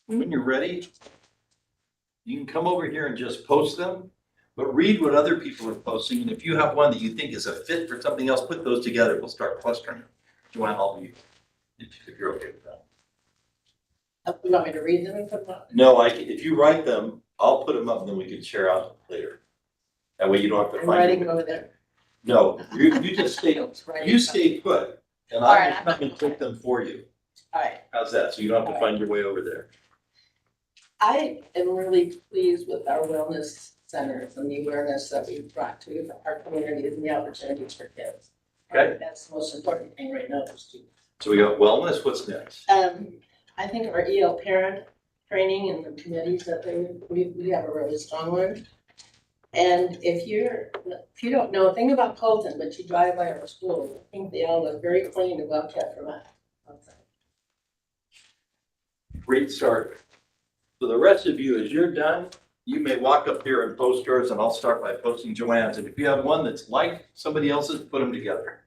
when you're ready, you can come over here and just post them, but read what other people are posting. And if you have one that you think is a fit for something else, put those together. We'll start clustering them. Joanne, I'll be, if you're okay with that. You want me to read them and put them up? No, if you write them, I'll put them up and then we can share out later. That way you don't have to I'm find writing them. them over there. No, you just stay, you stay put, and I will come and click them for you. All right. How's that? So you don't have to find your way over there. I am really pleased with our wellness centers and the awareness that we've brought to our communities and the opportunities for kids. Okay. That's the most important thing right now. So we got wellness, what's next? I think our EL parent training and the committees that we have a really strong one. And if you don't know a thing about Colton, but you drive by our school, I think they all look very clean and well kept from outside. Great start. So the rest of you, as you're done, you may walk up here and post yours, and I'll start by posting Joanne's. And if you have one that's like somebody else's, put them together.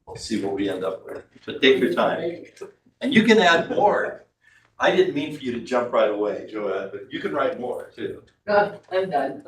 We'll see what we end up with. But take your time. And you can add more. I didn't mean for you to jump right away, Joanne, but you can write more too. I'm done.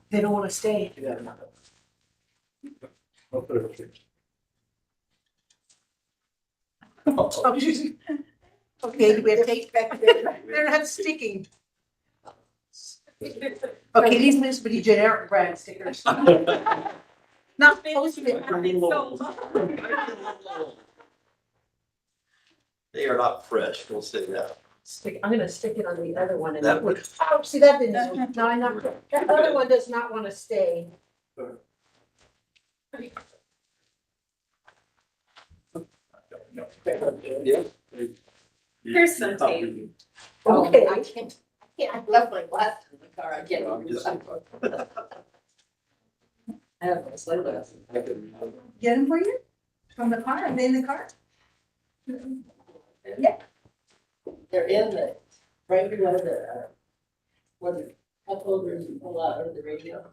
They don't want to stay. Okay, do we have tape back there? They're not sticking. Okay, these must be generic brand stickers. Not supposed to be. They are not fresh, we'll say that. I'm gonna stick it on the other one and That it would, oh, see, that didn't, no, I'm not, that other one does not want to stay. Here's some tape. Okay. I can't, I left my glasses in the car, I can't. I have my sunglasses. Get them for you? From the car, are they in the car? Yeah. They're in the, right below the cup holders and pull out of the radio.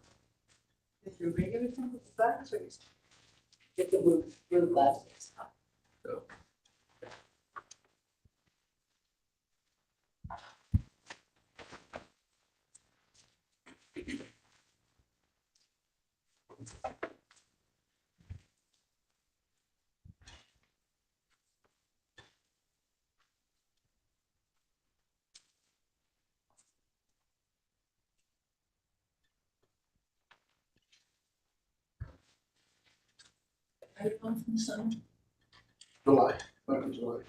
Is your regular glasses or is Get the blue glasses. Are you on from the sun? July, back in July.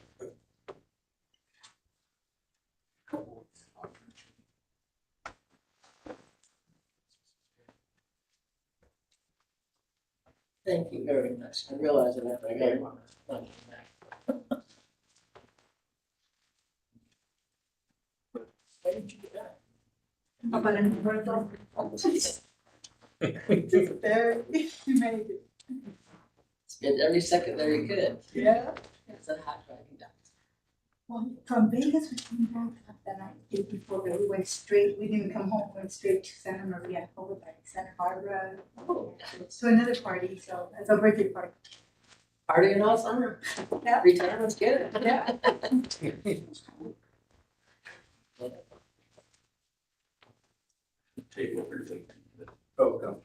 Thank you very much. I realize that I got one. Why did you do that? How about in the There, you made it. Spend every second there you could. Yeah. It's a hot driving down. Well, from Vegas, we came back the night before, but we went straight, we didn't come home, went straight to Santa Maria, over by Santa Barbara, to another party, so it's a birthday party. Partying all summer. Yeah. Retirement's good. Yeah. Take over everything. Oh, okay.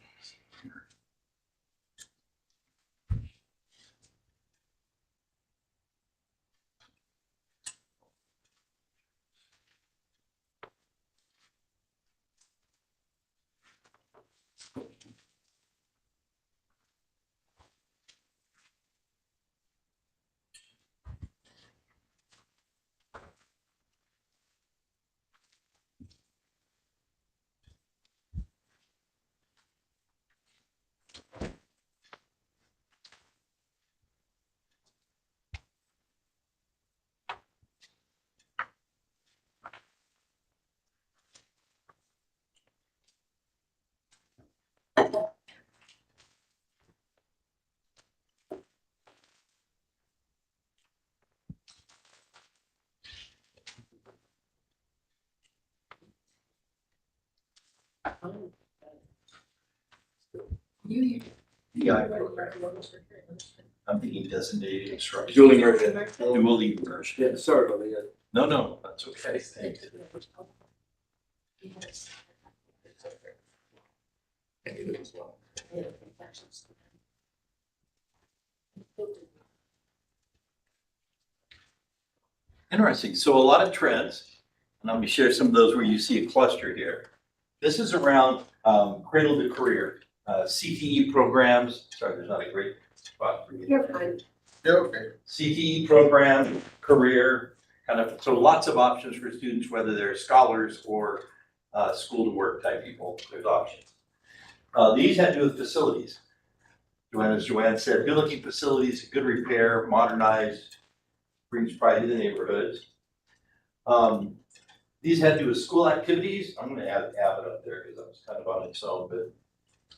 DI program. I'm thinking designated instructor. Dual immersion. Dual immersion. Yeah, sorry about that. No, no, that's okay. Thank you. Interesting. So a lot of trends, and let me share some of those where you see a cluster here. This is around cradle to career, CTE programs. Sorry, there's not a great spot for you. You're fine. Yeah, okay. CTE program, career, kind of, so lots of options for students, whether they're scholars or school to work type people, there's options. These had to do with facilities. As Joanne said, good looking facilities, good repair, modernized, brings pride to the neighborhoods. These had to do with school activities. I'm gonna add Avid up there because that was kind of on its own, but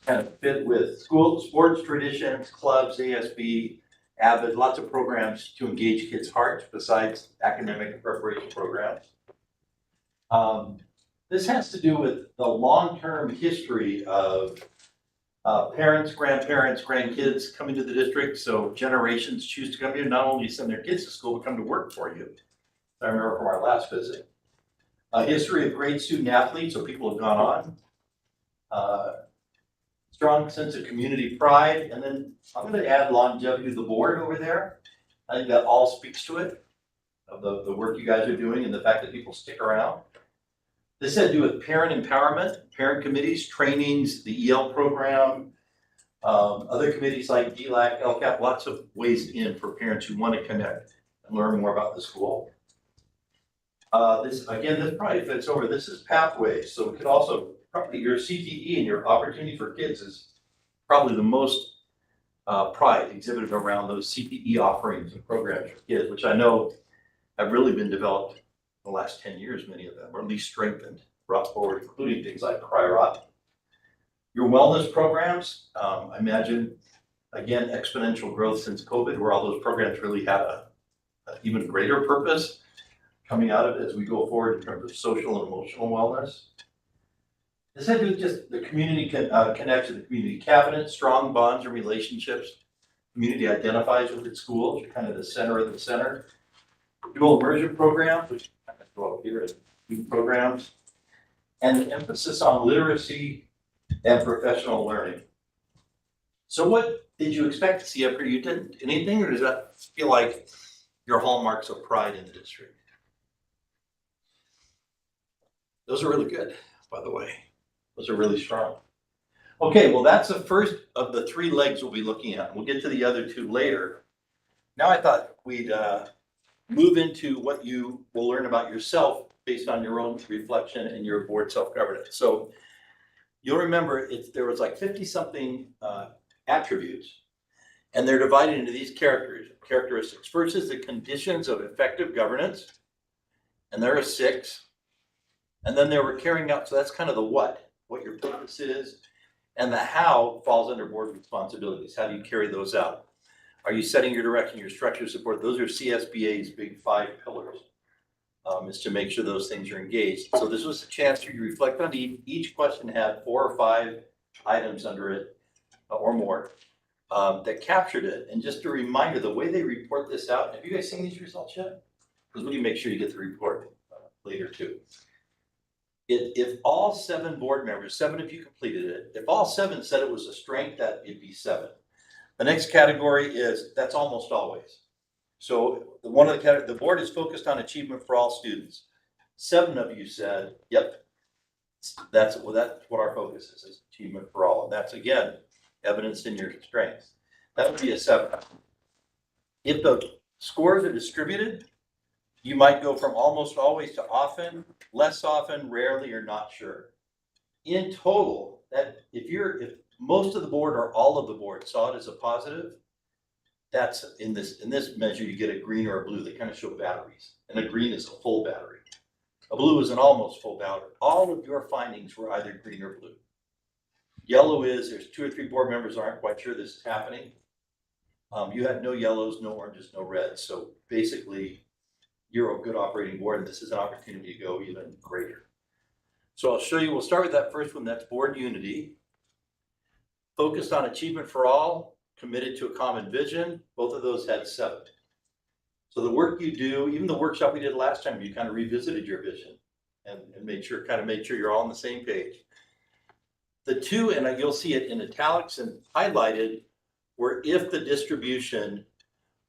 kind of fit with school, sports traditions, clubs, ASB, Avid, lots of programs to engage kids' hearts besides academic and preparation programs. This has to do with the long-term history of parents, grandparents, grandkids coming to the district. So generations choose to come here, not only send their kids to school, but come to work for you. I remember from our last visit. A history of great student athletes, so people have gone on. Strong sense of community pride, and then I'm gonna add longevity to the board over there. I think that all speaks to it, of the work you guys are doing and the fact that people stick around. This had to do with parent empowerment, parent committees, trainings, the EL program, other committees like DLAC, LCAP, lots of ways in for parents who want to connect and learn more about the school. This probably fits over, this is pathways, so it could also, probably your CTE and your opportunity for kids is probably the most pride exhibited around those CTE offerings and programs for kids, which I know have really been developed in the last 10 years, many of them, or at least strengthened, brought forward, including things like CRIROT. Your wellness programs, I imagine, again, exponential growth since COVID, where all those programs really had an even greater purpose coming out of it as we go forward in terms of social and emotional wellness. This had to do with just the community connection, the community cabinet, strong bonds and relationships. Community identifies with its schools, you're kind of the center of the center. Dual immersion programs, which kind of go up here as new programs, and an emphasis on literacy and professional learning. So what did you expect to see up here? You didn't anything, or does that feel like your hallmarks of pride in the district? Those are really good, by the way. Those are really strong. Okay, well, that's the first of the 3 legs we'll be looking at. We'll get to the other 2 later. Now I thought we'd move into what you will learn about yourself based on your own reflection and your board self-governance. So you'll remember there was like 50-something attributes, and they're divided into these characteristics. First is the conditions of effective governance, and there are 6. And then they were carrying out, so that's kind of the what your purpose is, and the how falls under board responsibilities. How do you carry those out? Are you setting your direction, your structure support? Those are CSBA's big 5 pillars, is to make sure those things are engaged. So this was a chance for you to reflect on each question had 4 or 5 items under it or more that captured it. And just a reminder, the way they report this out, have you guys seen these results yet? Because we need to make sure you get the report later too. If all 7 board members, 7 of you completed it, if all 7 said it was a strength, that it'd be 7. The next category is, that's almost always. So the board is focused on achievement for all students. 7 of you said, yep, that's what our focus is achievement for all. And that's, again, evidence in your strengths. That would be a 7. If the scores are distributed, you might go from almost always to often, less often, rarely, or not sure. In total, that if most of the board or all of the board saw it as a positive, that's in this measure, you get a green or a blue. They kind of show batteries, and a green is a full battery. A blue is an almost full battery. All of your findings were either green or blue. Yellow is there's 2 or 3 board members aren't quite sure this is happening. You had no yellows, no oranges, no reds. So basically, you're a good operating board, and this is an opportunity to go even greater. So I'll show you, we'll start with that first one, that's board unity. Focused on achievement for all, committed to a common vision, both of those had 7. So the work you do, even the workshop we did last time, you kind of revisited your vision and made sure you're all on the same page. The 2, and you'll see it in italics and highlighted, were if the distribution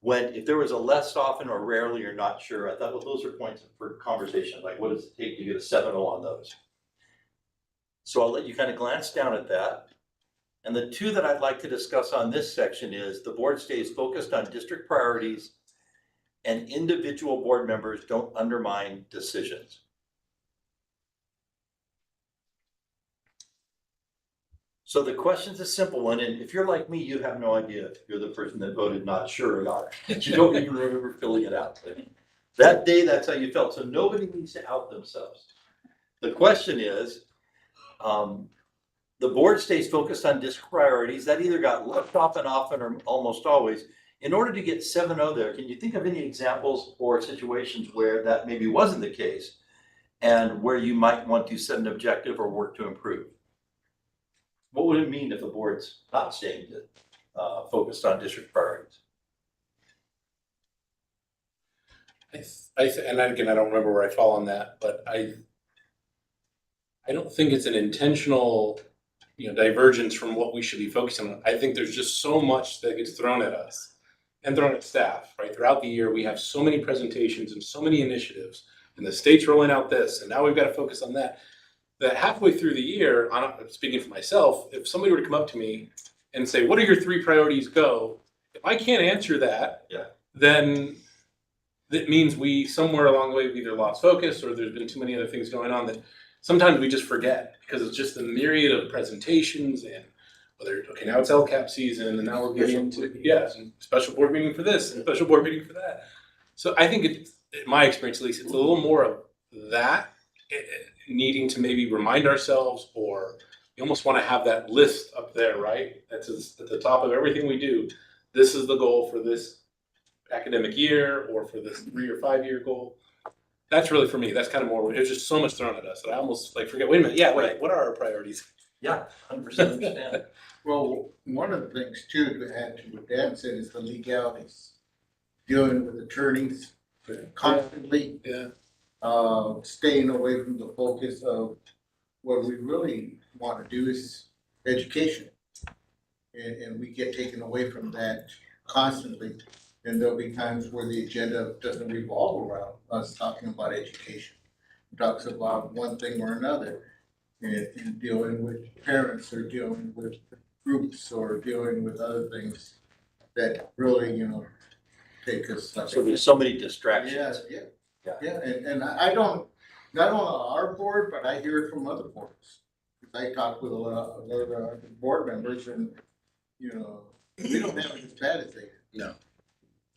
went, if there was a less often or rarely, you're not sure. I thought, well, those are points for conversation, like what does it take to get a 7.0 on those? So I'll let you kind of glance down at that. And the 2 that I'd like to discuss on this section is the board stays focused on district priorities and individual board members don't undermine decisions. So the question's a simple one, and if you're like me, you have no idea if you're the person that voted not sure or not. You don't even remember filling it out. That day, that's how you felt. So nobody needs to out themselves. The question is, the board stays focused on district priorities. That either got left off and often or almost always. In order to get 7.0 there, can you think of any examples or situations where that maybe wasn't the case and where you might want to set an objective or work to improve? What would it mean if the board's not staying focused on district priorities? And again, I don't remember where I fall on that, but I don't think it's an intentional, divergence from what we should be focusing on. I think there's just so much that gets thrown at us and thrown at staff, right? Throughout the year, we have so many presentations and so many initiatives, and the state's rolling out this, and now we've got to focus on that. That halfway through the year, I'm speaking for myself, if somebody were to come up to me and say, what are your 3 priorities, go? If I can't answer that, then that means we somewhere along the way we've either lost focus or there's been too many other things going on that sometimes we just forget because it's just the myriad of presentations and whether, okay, now it's LCAP season and now we're getting into, and special board meeting for this and special board meeting for that. So I think in my experience at least, it's a little more of that, needing to maybe remind ourselves, or you almost want to have that list up there, right? That's at the top of everything we do. This is the goal for this academic year or for this 3 or 5 year goal. That's really for me. That's kind of more, there's just so much thrown at us that I almost forget, wait a minute, wait, what are our priorities? Yeah, 100% understand. Well, one of the things too, to add to what Dan said, is the legalities. Dealing with attorneys constantly, staying away from the focus of what we really want to do is education. And we get taken away from that constantly. And there'll be times where the agenda doesn't revolve around us talking about education. It talks about one thing or another, and dealing with parents or dealing with groups or dealing with other things that really, take us. So there's so many distractions. Yeah, and I don't, not only our board, but I hear it from other boards. I talk with a lot of other board members and, we don't have it as bad as they do. No.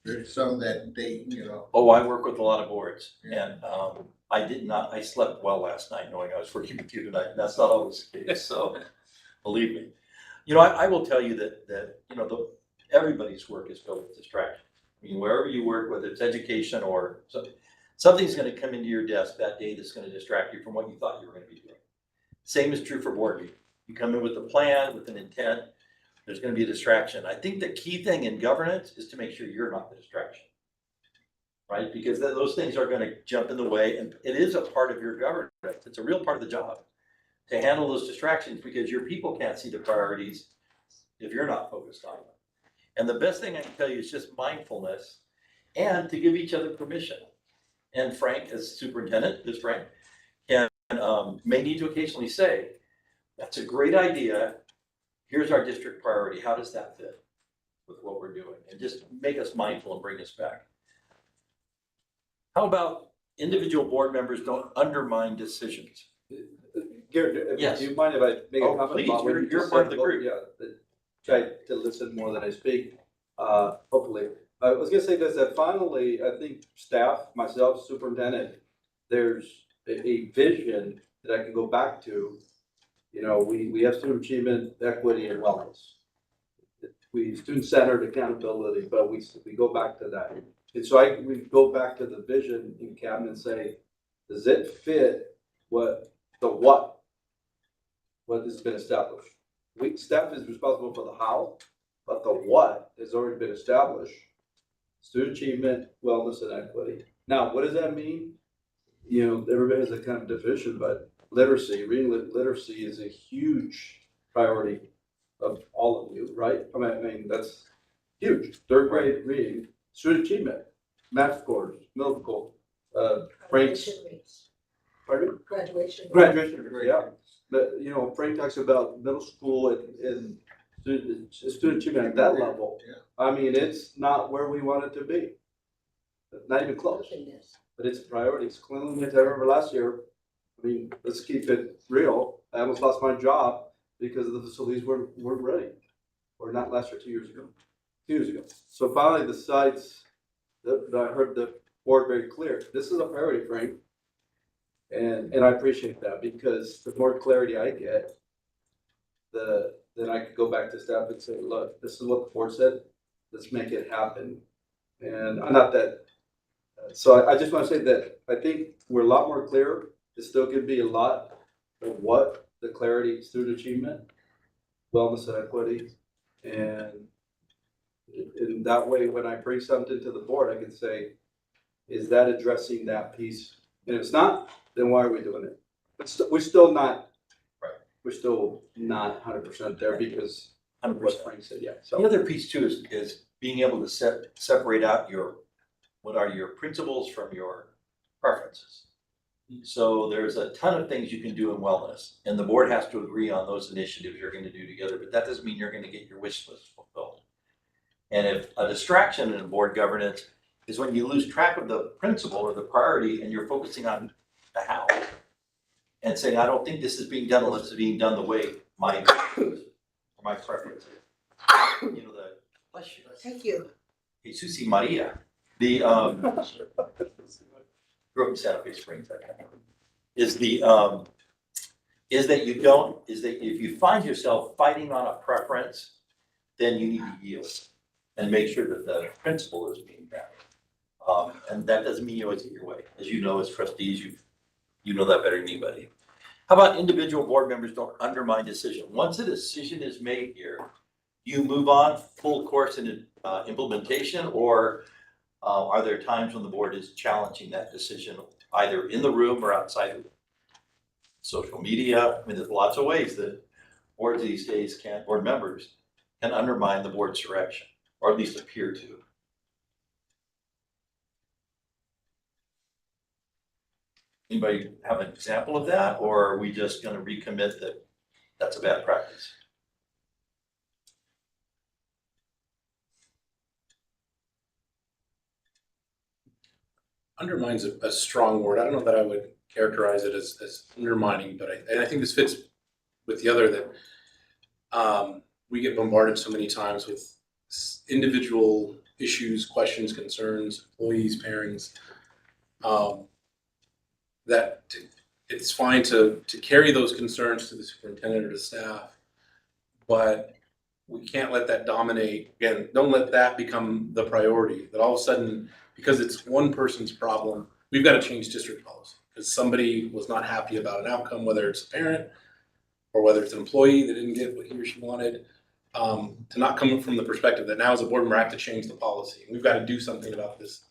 There's some that they, Oh, I work with a lot of boards, and I slept well last night knowing I was working with you tonight, and that's not always the case, so believe me. I will tell you that everybody's work is filled with distraction. I mean, wherever you work, whether it's education or something's gonna come into your desk that day that's gonna distract you from what you thought you were gonna be doing. Same is true for board meeting. You come in with a plan, with an intent, there's gonna be a distraction. I think the key thing in governance is to make sure you're not the distraction. Right? Because those things are gonna jump in the way, and it is a part of your governance. It's a real part of the job to handle those distractions, because your people can't see the priorities if you're not focused on them. And the best thing I can tell you is just mindfulness and to give each other permission. And Frank, as superintendent, may need to occasionally say, that's a great idea. Here's our district priority. How does that fit with what we're doing? And just make us mindful and bring us back. How about individual board members don't undermine decisions? Garrett, Yes. do you mind if I make a Oh, comment? please, about what you you're just part of said? the group. Yeah, try to listen more than I speak, hopefully. I was gonna say this, that finally, I think staff, myself, superintendent, there's a vision that I can go back to. We have student achievement, equity, and wellness. We student-centered accountability, but we go back to that. And so we go back to the vision in cabinet and say, does it fit what the what has been established. Staff is responsible for the how, but the what has already been established. Student achievement, wellness, and equity. Now, what does that mean? You know, everybody has a kind of division, but literacy, reading literacy is a huge priority of all of you, right? I mean, that's huge. Third grade reading, student achievement, math scores, middle school, Frank's, Graduation rates. pardon? Graduation. Graduation, yeah. But, you know, Frank talks about middle school and student achievement at that level. Yeah. I mean, it's not where we want it to be. Not even close, but it's a priority. It's cleanliness. I remember last year, I mean, let's keep it real. I almost lost my job because the facilities weren't ready. Or not last year, 2 years ago. 2 years ago. So finally, the sites that I heard the board very clear, this is a priority, Frank. And I appreciate that because the more clarity I get, then I could go back to staff and say, look, this is what the board said, let's make it happen. And I'm not that, so I just want to say that I think we're a lot more clear. It still could be a lot of what the clarity, student achievement, wellness and equity. And in that way, when I bring something to the board, I can say, is that addressing that piece? And if it's not, then why are we doing it? But we're still not, Right. We're still not 100% there because of what Frank said, yeah. The So other piece too is being able to separate out what are your principles from your preferences. So there's a ton of things you can do in wellness, and the board has to agree on those initiatives you're gonna do together, but that doesn't mean you're gonna get your wish list fulfilled. And if a distraction in board governance is when you lose track of the principle or the priority and you're focusing on the how. And saying, I don't think this is being done unless it's being done the way my preference is. You know, bless you. Thank you. Jesus y Maria, grew up in Santa Fe Springs, that kind of thing. Is that if you find yourself fighting on a preference, then you need to yield and make sure that the principle is being met. And that doesn't mean you always get your way. As you know, as trustees, you know that better than anybody. How about individual board members don't undermine decision? Once a decision is made here, you move on full course in implementation, or are there times when the board is challenging that decision, either in the room or outside of it? Social media, I mean, there's lots of ways that boards these days board members can undermine the board's direction, or at least appear to. Anybody have an example of that, or are we just gonna recommit that that's a bad practice? Undermine's a strong word. I don't know that I would characterize it as undermining, but I think this fits with the other that we get bombarded so many times with individual issues, questions, concerns, employees, pairings, that it's fine to carry those concerns to the superintendent or to staff, but we can't let that dominate. Again, don't let that become the priority, that all of a sudden, because it's one person's problem, we've got to change district policy because somebody was not happy about an outcome, whether it's a parent or whether it's an employee that didn't get what he or she wanted, to not come from the perspective that now as a board member I have to change the policy. We've got to do something about this.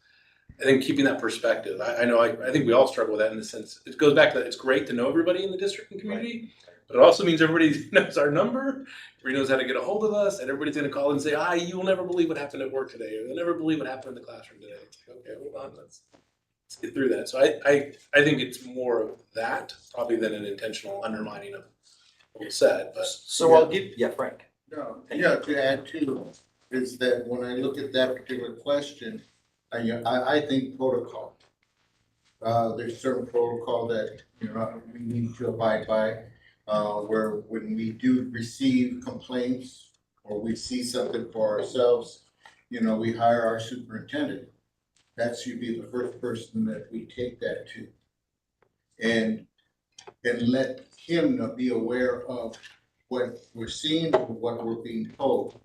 I think keeping that perspective, I think we all struggle with that in the sense, it goes back to that it's great to know everybody in the district and community, but it also means everybody knows our number, everybody knows how to get a hold of us, and everybody's gonna call and say, you will never believe what happened at work today, or you'll never believe what happened in the classroom today. It's like, okay, hold on, let's get through that. So I think it's more of that probably than an intentional undermining of what was said, but. So I'll give, Frank. No, yeah, to add to is that when I look at that particular question, I think protocol. There's certain protocol that, we need to abide by, where when we do receive complaints or we see something for ourselves, we hire our superintendent. That should be the first person that we take that to. And let him be aware of what we're seeing or what we're being told.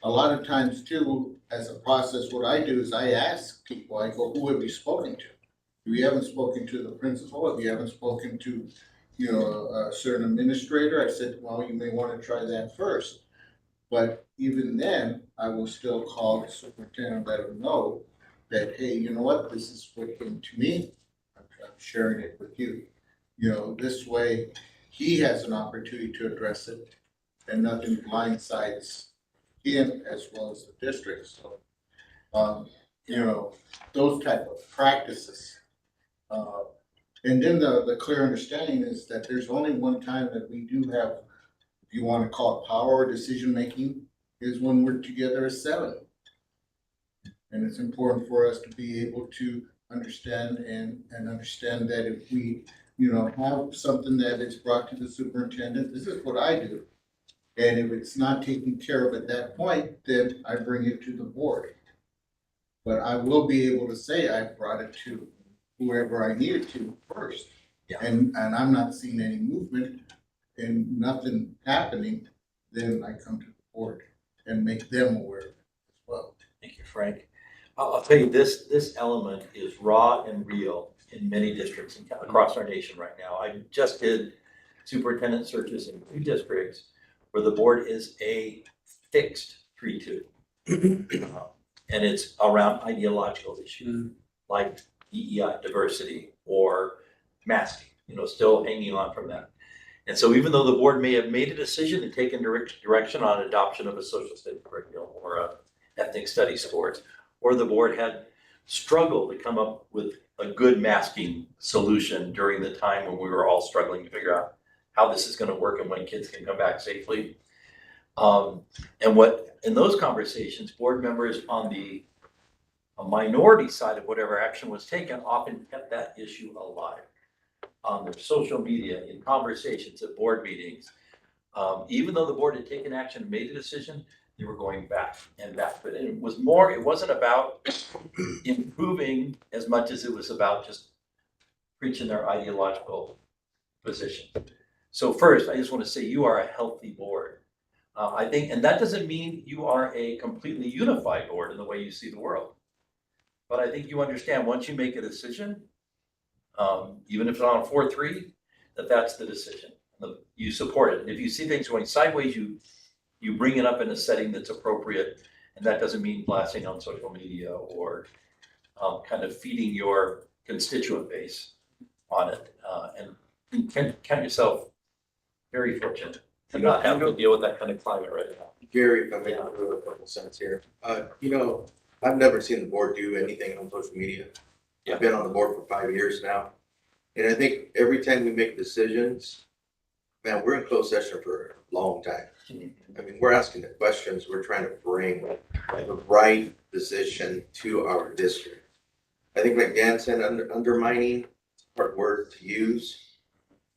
A lot of times too, as a process, what I do is I ask people, I go, who have you spoken to? If you haven't spoken to the principal, if you haven't spoken to a certain administrator, I said, well, you may want to try that first. But even then, I will still call the superintendent, let him know that, hey, you know what, this is what came to me. I'm sharing it with you. This way, he has an opportunity to address it and nothing blindsides him as well as the district. So, those type of practices. And then the clear understanding is that there's only one time that we do have, if you want to call it power or decision-making, is when we're together as 7. And it's important for us to be able to understand and understand that if we, have something that is brought to the superintendent, this is what I do. And if it's not taken care of at that point, then I bring it to the board. But I will be able to say I brought it to whoever I needed to first. Yeah. And I'm not seeing any movement and nothing happening, then I come to the board and make them aware of it as well. Thank you, Frank. I'll tell you, this element is raw and real in many districts across our nation right now. I just did superintendent searches in 2 districts where the board is a fixed 3-2. And it's around ideological issues like DEI, diversity, or masking, still hanging on from that. And so even though the board may have made a decision and taken direction on adoption of a social studies curriculum or a ethnic studies course, or the board had struggled to come up with a good masking solution during the time when we were all struggling to figure out how this is going to work and when kids can come back safely. And what in those conversations, board members on the minority side of whatever action was taken often kept that issue alive on their social media, in conversations at board meetings. Even though the board had taken action and made a decision, they were going back and back. But it wasn't about improving as much as it was about just preaching their ideological position. So first, I just want to say you are a healthy board. I think, and that doesn't mean you are a completely unified board in the way you see the world. But I think you understand once you make a decision, even if it's on a 4-3, that's the decision. You support it. And if you see things going sideways, you bring it up in a setting that's appropriate. And that doesn't mean blasting on social media or kind of feeding your constituent base on it. And you can count yourself very fortunate to not have to deal with that kind of climate right now. Gary, if I may have a couple cents here. I've never seen the board do anything on social media. Yeah. I've been on the board for 5 years now. And I think every time we make decisions, man, we're in closed session for a long time. I mean, we're asking the questions, we're trying to bring the right decision to our district. I think like Dan said, undermining, it's a hard word to use,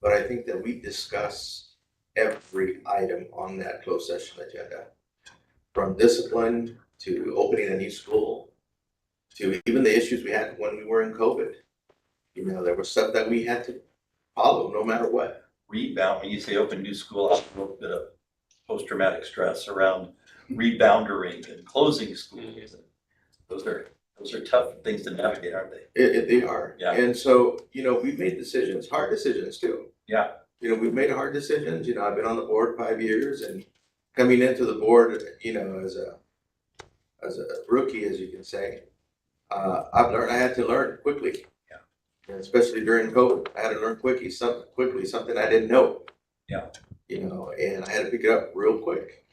but I think that we discuss every item on that closed session agenda, from discipline to opening a new school, to even the issues we had when we were in COVID. There was stuff that we had to follow no matter what. Rebound, when you say open new school, I have a little bit of post-traumatic stress around rebounding and closing schools. Those are tough things to navigate, aren't they? They are. Yeah. And so, we've made decisions, hard decisions too. Yeah. We've made hard decisions. I've been on the board 5 years, and coming into the board, as a rookie, as you can say, I had to learn quickly. Yeah. And especially during COVID, I had to learn quickly something I didn't know. Yeah. And I had to pick it up real quick.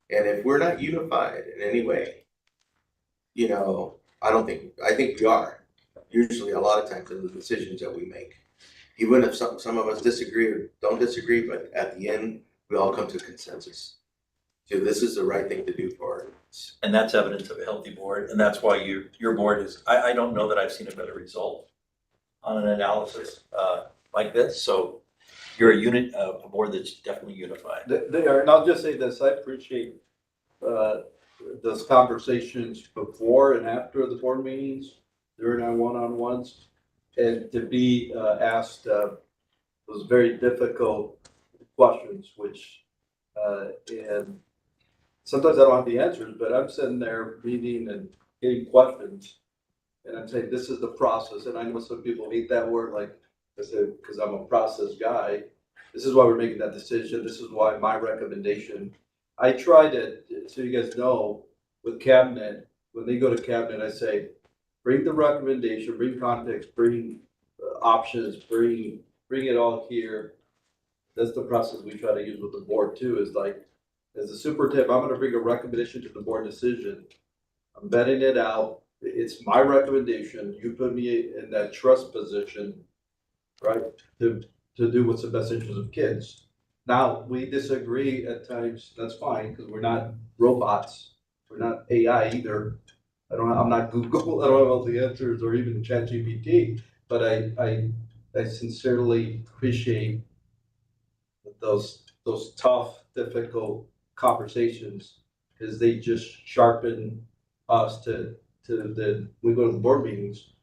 And if we're not unified in any way, I think we are. Usually a lot of times in the decisions that we make. Even if some of us disagree or don't disagree, but at the end, we all come to a consensus. So this is the right thing to do for us. And that's evidence of a healthy board. And that's why your board is, I don't know that I've seen a better result on an analysis like this. So you're a board that's definitely unified. They are, and I'll just say this, I appreciate those conversations before and after the board meetings, during our one-on-ones, and to be asked those very difficult questions, which, and sometimes I don't have the answers, but I'm sitting there reading and getting questions, and I'm saying, this is the process, and I know some people hate that word, like, I said, because I'm a process guy, this is why we're making that decision, this is why my recommendation. I try to, so you guys know, with cabinet, when they go to cabinet, I say, bring the recommendation, bring context, bring options, bring it all here. That's the process we try to use with the board too, is like, as a superintendent, I'm gonna bring a recommendation to the board decision. I'm vetting it out, it's my recommendation, you put me in that trust position, right? To do what's the best interest of kids. Now, we disagree at times, that's fine, because we're not robots, we're not AI either. I'm not Google, I don't have all the answers or even ChatGPT, but I sincerely appreciate those tough, difficult conversations, because they just sharpen us we go to the board meetings,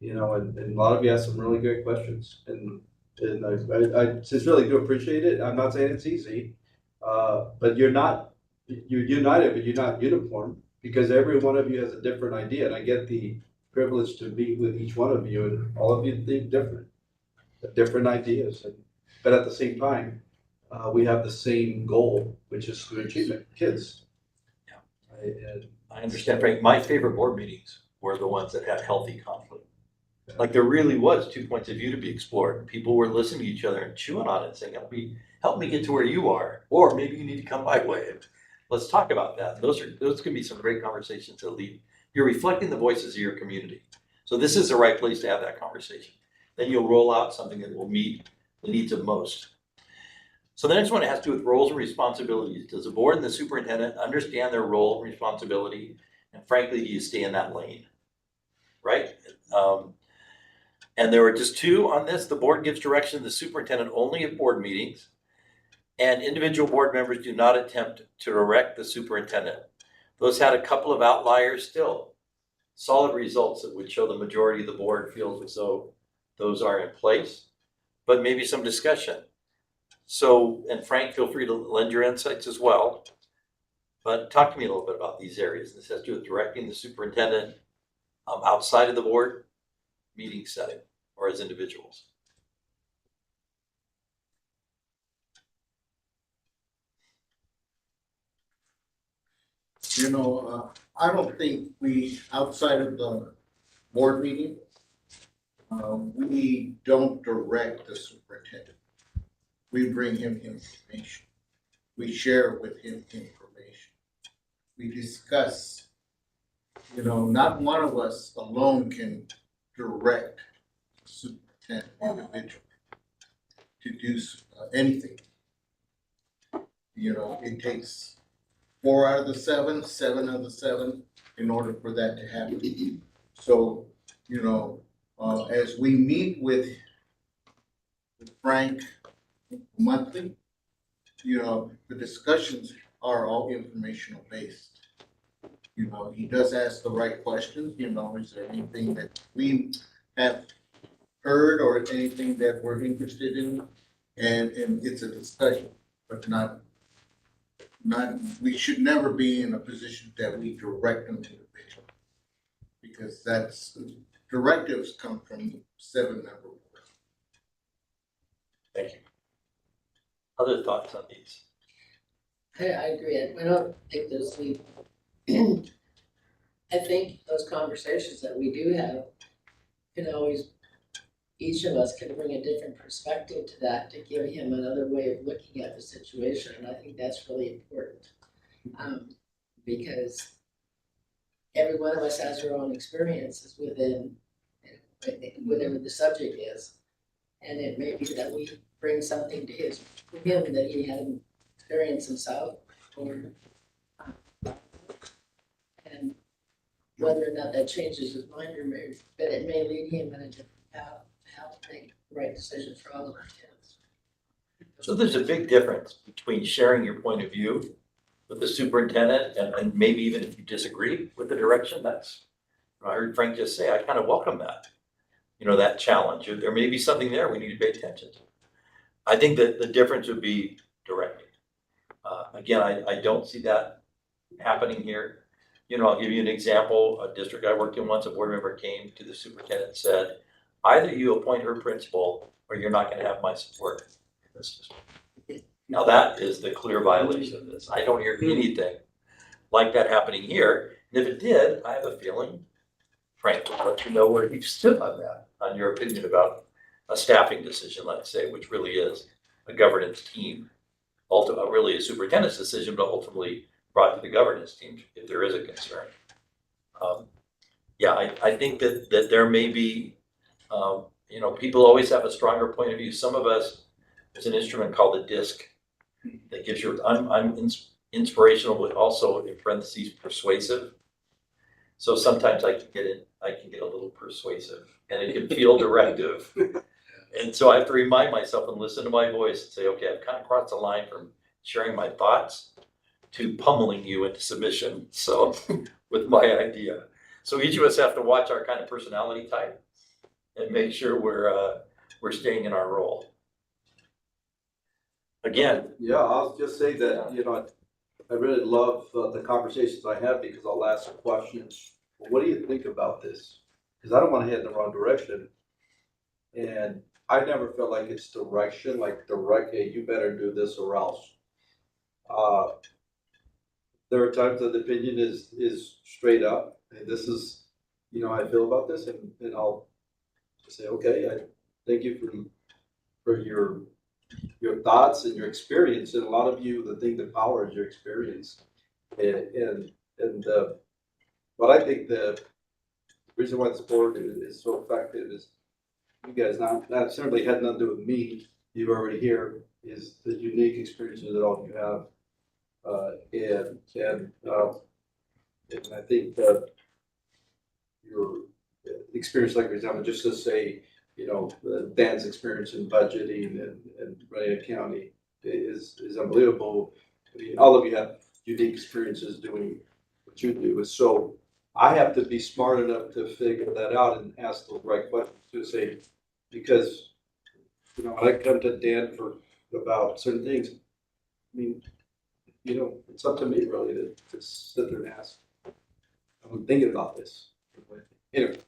you know, and a lot of you ask some really great questions, and I sincerely do appreciate it. I'm not saying it's easy, but you're united, but you're not uniform, because every one of you has a different idea, and I get the privilege to meet with each one of you, and all of you think different ideas, but at the same time, we have the same goal, which is student achievement, kids. I understand, Frank. My favorite board meetings were the ones that had healthy conflict. Like there really was 2 points of view to be explored. People were listening to each other and chewing on it, saying, help me get to where you are, or maybe you need to come my way. Let's talk about that. Those can be some great conversations that lead. You're reflecting the voices of your community. So this is the right place to have that conversation. Then you'll roll out something that will meet the needs of most. So the next one has to do with roles and responsibilities. Does the board and the superintendent understand their role and responsibility? And frankly, do you stay in that lane? Right? And there were just two on this. The board gives direction to the superintendent only at board meetings, and individual board members do not attempt to direct the superintendent. Those had a couple of outliers still. Solid results that would show the majority of the board feels as though those are in place, but maybe some discussion. So, and Frank, feel free to lend your insights as well. But talk to me a little bit about these areas. This has to do with directing the superintendent outside of the board meeting setting or as individuals. You know, I don't think outside of the board meeting, we don't direct the superintendent. We bring him information. We share with him information. We discuss, you know, not one of us alone can direct the superintendent individually to do anything. You know, it takes 4 out of the 7, 7 out of the 7 in order for that to happen. So, you know, as we meet with Frank monthly, you know, the discussions are all informational based. You know, he does ask the right questions, you know, is there anything that we have heard or anything that we're interested in? And it's a discussion, but not, we should never be in a position that we direct them individually. Because directives come from 7-member board. Thank you. Other thoughts on these? I agree. I don't think there's need. I think those conversations that we do have can always, each of us can bring a different perspective to that to give him another way of looking at the situation. And I think that's really important. Because every one of us has our own experiences within whatever the subject is. And it may be that we bring something to him that he hadn't experienced himself, or and whether or not that changes his mind, or maybe, but it may lead him in a different path to help make the right decision for all of our kids. So there's a big difference between sharing your point of view with the superintendent and maybe even if you disagree with the direction. I heard Frank just say, I kind of welcome that, you know, that challenge. There may be something there we need to pay attention to. I think that the difference would be directing. Again, I don't see that happening here. You know, I'll give you an example. A district I worked in once, a board member came to the superintendent and said, either you appoint her principal or you're not gonna have my support. Now that is the clear violation of this. I don't hear anything like that happening here. And if it did, I have a feeling, Frank will let you know where you stood on that, on your opinion about a staffing decision, let's say, which really is a governance team. Ultimately, really a superintendent's decision, but ultimately brought to the governance team if there is a concern. Yeah, I think that there may be, you know, people always have a stronger point of view. Some of us, there's an instrument called the DISC that gives you, I'm inspirational, but also in parentheses persuasive. So sometimes I can get a little persuasive and it can feel directive. And so I have to remind myself and listen to my voice and say, okay, I've kind of crossed the line from sharing my thoughts to pummeling you into submission. So with my idea. So each of us have to watch our kind of personality type and make sure we're staying in our role. Again. Yeah, I'll just say that, you know, I really love the conversations I have because I'll ask questions. What do you think about this? Because I don't want to head in the wrong direction. And I never felt like it's direction, like direct, hey, you better do this or else. There are times that the opinion is straight up, and this is, you know, how I feel about this, and I'll say, okay, I thank you for your thoughts and your experience. And a lot of you, the thing that powers your experience. And what I think the reason why this board is so effective is you guys not necessarily had nothing to do with me. You've already here is the unique experiences that all you have. And I think that your experience, like for example, just to say, you know, Dan's experience in budgeting and running a county is unbelievable. I mean, all of you have unique experiences doing what you do. And so I have to be smart enough to figure that out and ask the right questions to say, because, you know, when I come to Dan about certain things, I mean, you know, it's up to me really to sit there and ask. I'm thinking about this. Anyway,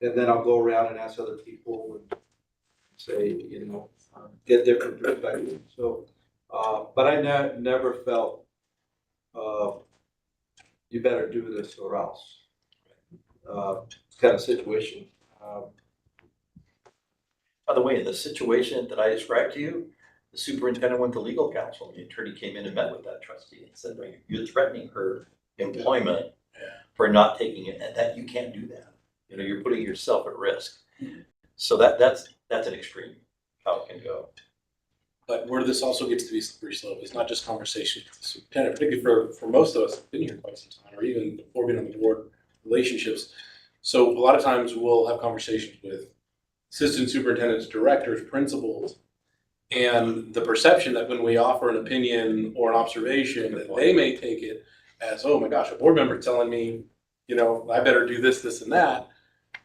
and then I'll go around and ask other people and say, you know, get different perspectives. So, but I never felt you better do this or else kind of situation. By the way, in the situation that I described to you, the superintendent went to legal counsel. The attorney came in and met with that trustee and said, you're threatening her employment for not taking it, and that you can't do that. You know, you're putting yourself at risk. So that's an extreme how it can go. But where this also gets to be slippery slope is not just conversations with the superintendent, particularly for most of us who've been here quite some time, or even before being on the board, relationships. So a lot of times we'll have conversations with assistant superintendents, directors, principals, and the perception that when we offer an opinion or an observation, that they may take it as, oh my gosh, a board member telling me, you know, I better do this, this, and that.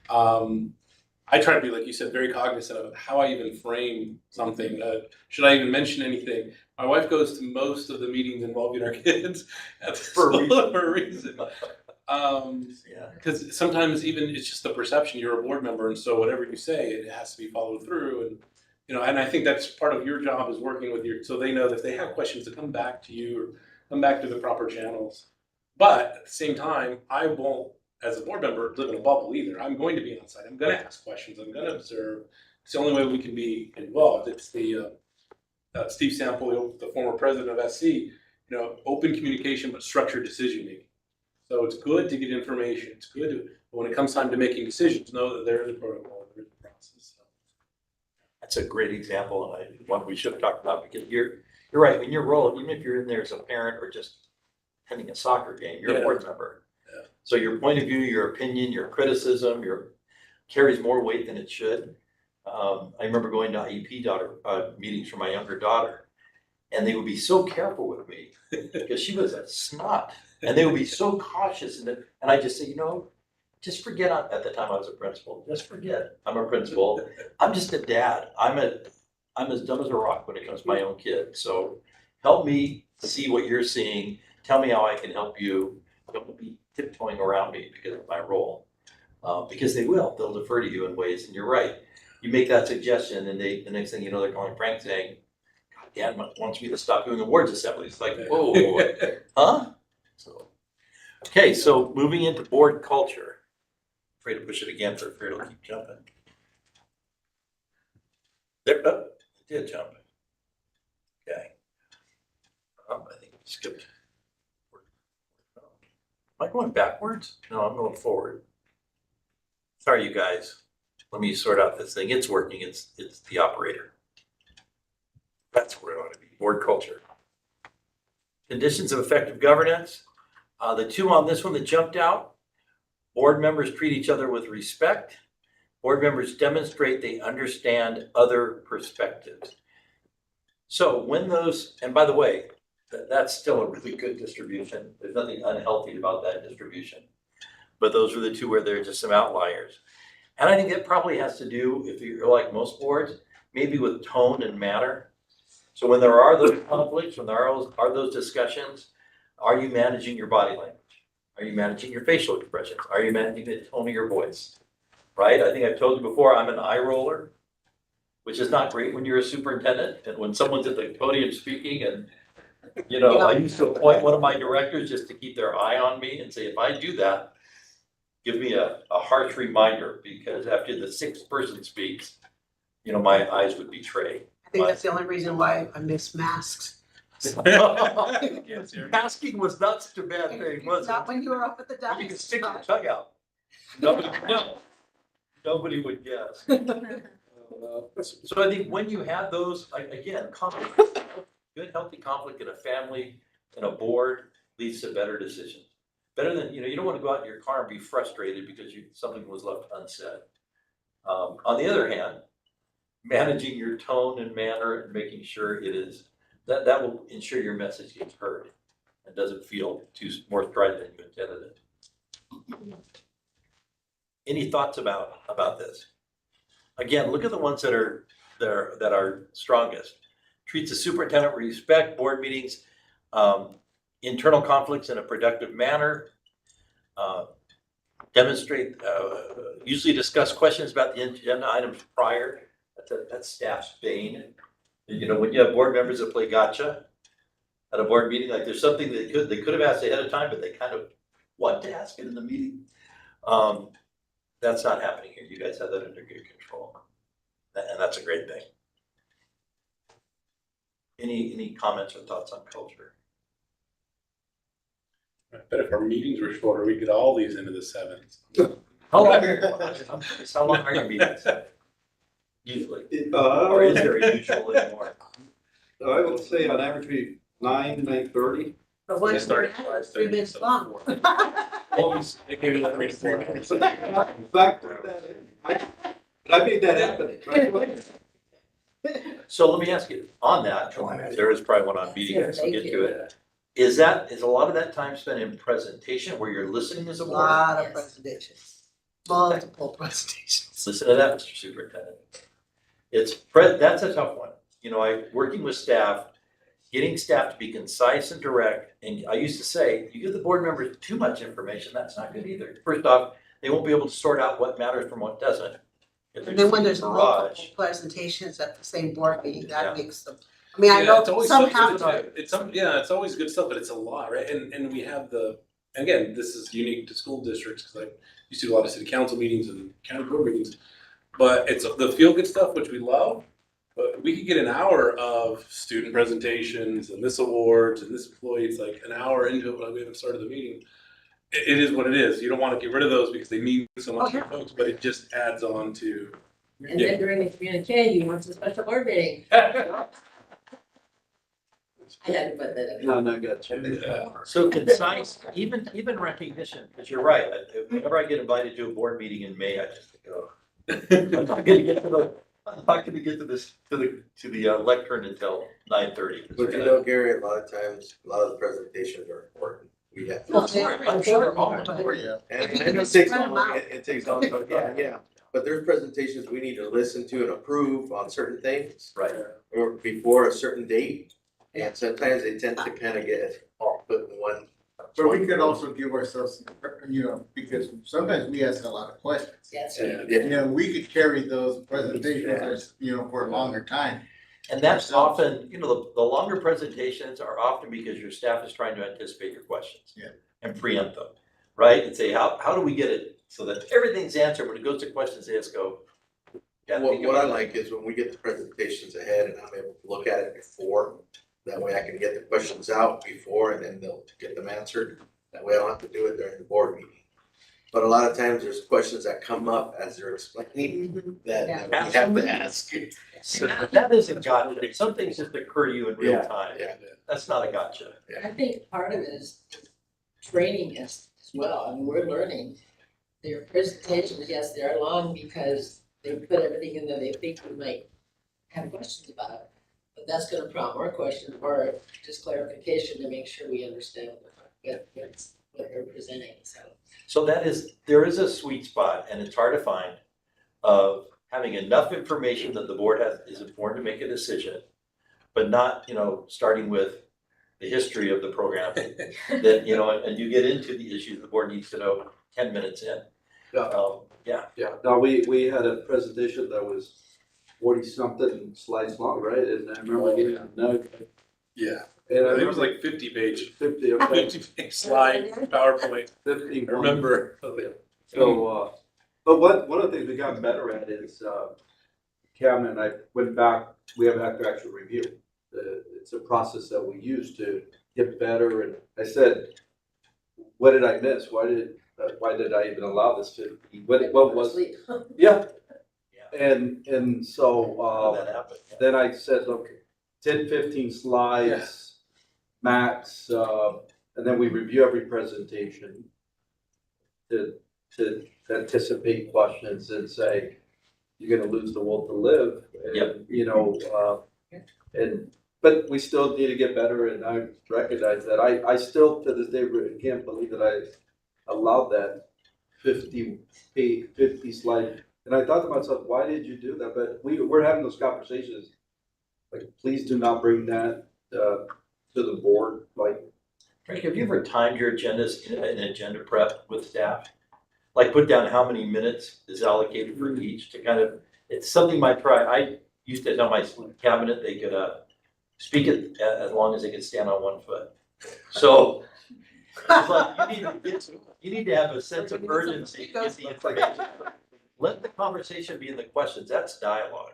I try to be, like you said, very cognizant of how I even frame something. Should I even mention anything? My wife goes to most of the meetings involving our kids for a reason. Because sometimes even it's just the perception, you're a board member, and so whatever you say, it has to be followed through. And you know, and I think that's part of your job is working with so they know that if they have questions to come back to you or come back to the proper channels. But at the same time, I won't, as a board member, live in a bubble either. I'm going to be on site. I'm going to ask questions. I'm going to observe. It's the only way we can be involved. It's the Steve Sample, the former president of SC, you know, open communication but structured decision making. So it's good to get information. It's good to, but when it comes time to making decisions, know that there is a protocol, there is a process. So. That's a great example, and one we should have talked about, because you're right. In your role, even if you're in there as a parent or just attending a soccer game, you're a board member. Yeah. So your point of view, your opinion, your criticism, carries more weight than it should. I remember going to IEP meetings for my younger daughter, and they would be so careful with me because she was a snot, and they would be so cautious. And I just say, you know, just forget. At the time I was a principal. Just forget. I'm a principal. I'm just a dad. I'm as dumb as a rock when it comes to my own kid. So help me see what you're seeing. Tell me how I can help you. Don't be tiptoeing around me because of my role. Because they'll defer to you in ways, and you're right. You make that suggestion and the next thing you know, they're calling Frank saying, God, Dad wants me to stop doing awards assemblies. It's like, whoa, huh? So, okay, so moving into board culture. Afraid to push it again for fear it'll keep jumping. There, it did jump. Okay. I think we skipped. Am I going backwards? No, I'm going forward. Sorry, you guys. Let me sort out this thing. It's working. It's the operator. That's where it ought to be. Board culture. Conditions of effective governance. The two on this one that jumped out. Board members treat each other with respect. Board members demonstrate they understand other perspectives. So when those, and by the way, that's still a really good distribution. There's nothing unhealthy about that distribution. But those are the two where there are just some outliers. And I think that probably has to do, if you're like most boards, maybe with tone and manner. So when there are those conflicts, when there are those discussions, are you managing your body language? Are you managing your facial expressions? Are you managing the tone of your voice? Right? I think I've told you before, I'm an eye roller, which is not great when you're a superintendent. And when someone's at the podium speaking and, you know, I used to appoint one of my directors just to keep their eye on me and say, if I do that, give me a harsh reminder, because after the sixth person speaks, you know, my eyes would betray. I think that's the only reason why I miss masks. Masking was not such a bad thing, was it? Not when you were up at the desk. You can stick your tongue out. Nobody would know. Nobody would guess. So I think when you have those, like, again, conflict, good healthy conflict in a family, in a board, leads to better decisions. Better than, you know, you don't want to go out in your car and be frustrated because something was left unsaid. On the other hand, managing your tone and manner and making sure it is, that will ensure your message gets heard and doesn't feel more strident than you intended it. Any thoughts about this? Again, look at the ones that are strongest. Treats the superintendent with respect, board meetings, internal conflicts in a productive manner, demonstrate, usually discuss questions about the agenda items prior. That's staff's bane. You know, when you have board members that play gotcha at a board meeting, like there's something they could have asked ahead of time, but they kind of want to ask it in the meeting. That's not happening here. You guys have that under good control, and that's a great thing. Any comments or thoughts on culture? I bet if our meetings were shorter, we could all these into the sevens. How long are your meetings? Usually, or is there a usual anymore? I would say on average, be 9:30. But once they're 3 minutes long. Always, it can be like 3 to 4 minutes. Back I made that happen. Right? So let me ask you, on that, there is probably one on meeting, so get to it. Is a lot of that time spent in presentation where you're listening as a board? Lot of Yes. presentations, multiple presentations. Listen to that, Mr. Superintendent. That's a tough one. You know, working with staff, getting staff to be concise and direct, and I used to say, you give the board members too much information, that's not good either. First off, they won't be able to sort out what matters from what doesn't. And then when there's multiple barrage. presentations at the same board meeting, Yeah. that makes them, I mean, I Yeah, know it's always some so have good. It's always good stuff, but it's a lot, right? And we have again, this is unique to school districts because I used to do a lot of city council meetings and county board meetings. But it's the feel good stuff, which we love. But we could get an hour of student presentations and this awards and this employee. It's like an hour into it when we haven't started the meeting. It is what it is. You don't want to get rid of those because they mean so much to folks, but it just adds on to. And then during the communique, you want a special board meeting. I had to put that in. No, gotcha. Yeah. So concise, even recognition, because you're right. Whenever I get invited to a board meeting in May, I just think, oh, I'm not gonna get to the lectern until 9:30. But you know, Gary, a lot of times, a lot of the presentations are important. We have. Well, I'm sure. Oh, And If you it can takes spread long, them out. it takes long, yeah. But there's presentations we need to listen to and approve on certain things, Right. or before a certain date. And sometimes they tend to kind of get all put in one But we could also give ourselves, because sometimes we ask a lot of questions. That's Yeah. We could carry those presentations, for a longer time. And that's often, the longer presentations are often because your staff is trying to anticipate your questions. Yeah. And preempt them, right? And say, how do we get it so that everything's answered when it goes to questions, they just go. What I like is when we get the presentations ahead and I'm able to look at it before, that way I can get the questions out before and then they'll get them answered. That way I don't have to do it during the board meeting. But a lot of times there's questions that come up as they're explaining that we have to ask. So that isn't gotcha. Some things just occur to you in real time. Yeah. That's not a gotcha. I think part of it is training as well. I mean, we're learning. Their presentations, yes, they're long because they put everything in that they think we might have questions about. But that's gonna prompt more questions or just clarification to make sure we understand what they're presenting, so. So there is a sweet spot, and it's hard to find, of having enough information that the board is informed to make a decision, but not, starting with the history of the program, that, and you get into the issues the board needs to know 10 minutes in. Yeah. No, we had a presentation that was 40-something slides long, right? And I remember getting a note. Yeah, And I think it was like 50 page, 50, okay, 50-page slide, PowerPoint. 50. I remember. So, but one of the things we got better at is, Kevin and I went back, we have to actually review. It's a process that we use to get better, and I said, what did I miss? Why did I even allow this to, what was, yeah. And so, How that happened. then I said, look, 10, 15 slides, max, and then we review every presentation to anticipate questions and say, you're gonna lose the will to live. And, but we still need to get better, and I recognize that. I still, to this day, can't believe that I allowed that 50 slide. And I thought to myself, why did you do that? But we're having those conversations. Like, please do not bring that to the board. Like, Frank, have you ever timed your agendas in an agenda prep with staff? Like put down how many minutes is allocated for each to kind of, it's something my I used to tell my cabinet they could speak it as long as they could stand on one foot. So it's like you need to have a sense of urgency to get the information. Let the conversation be in the questions. That's dialogue.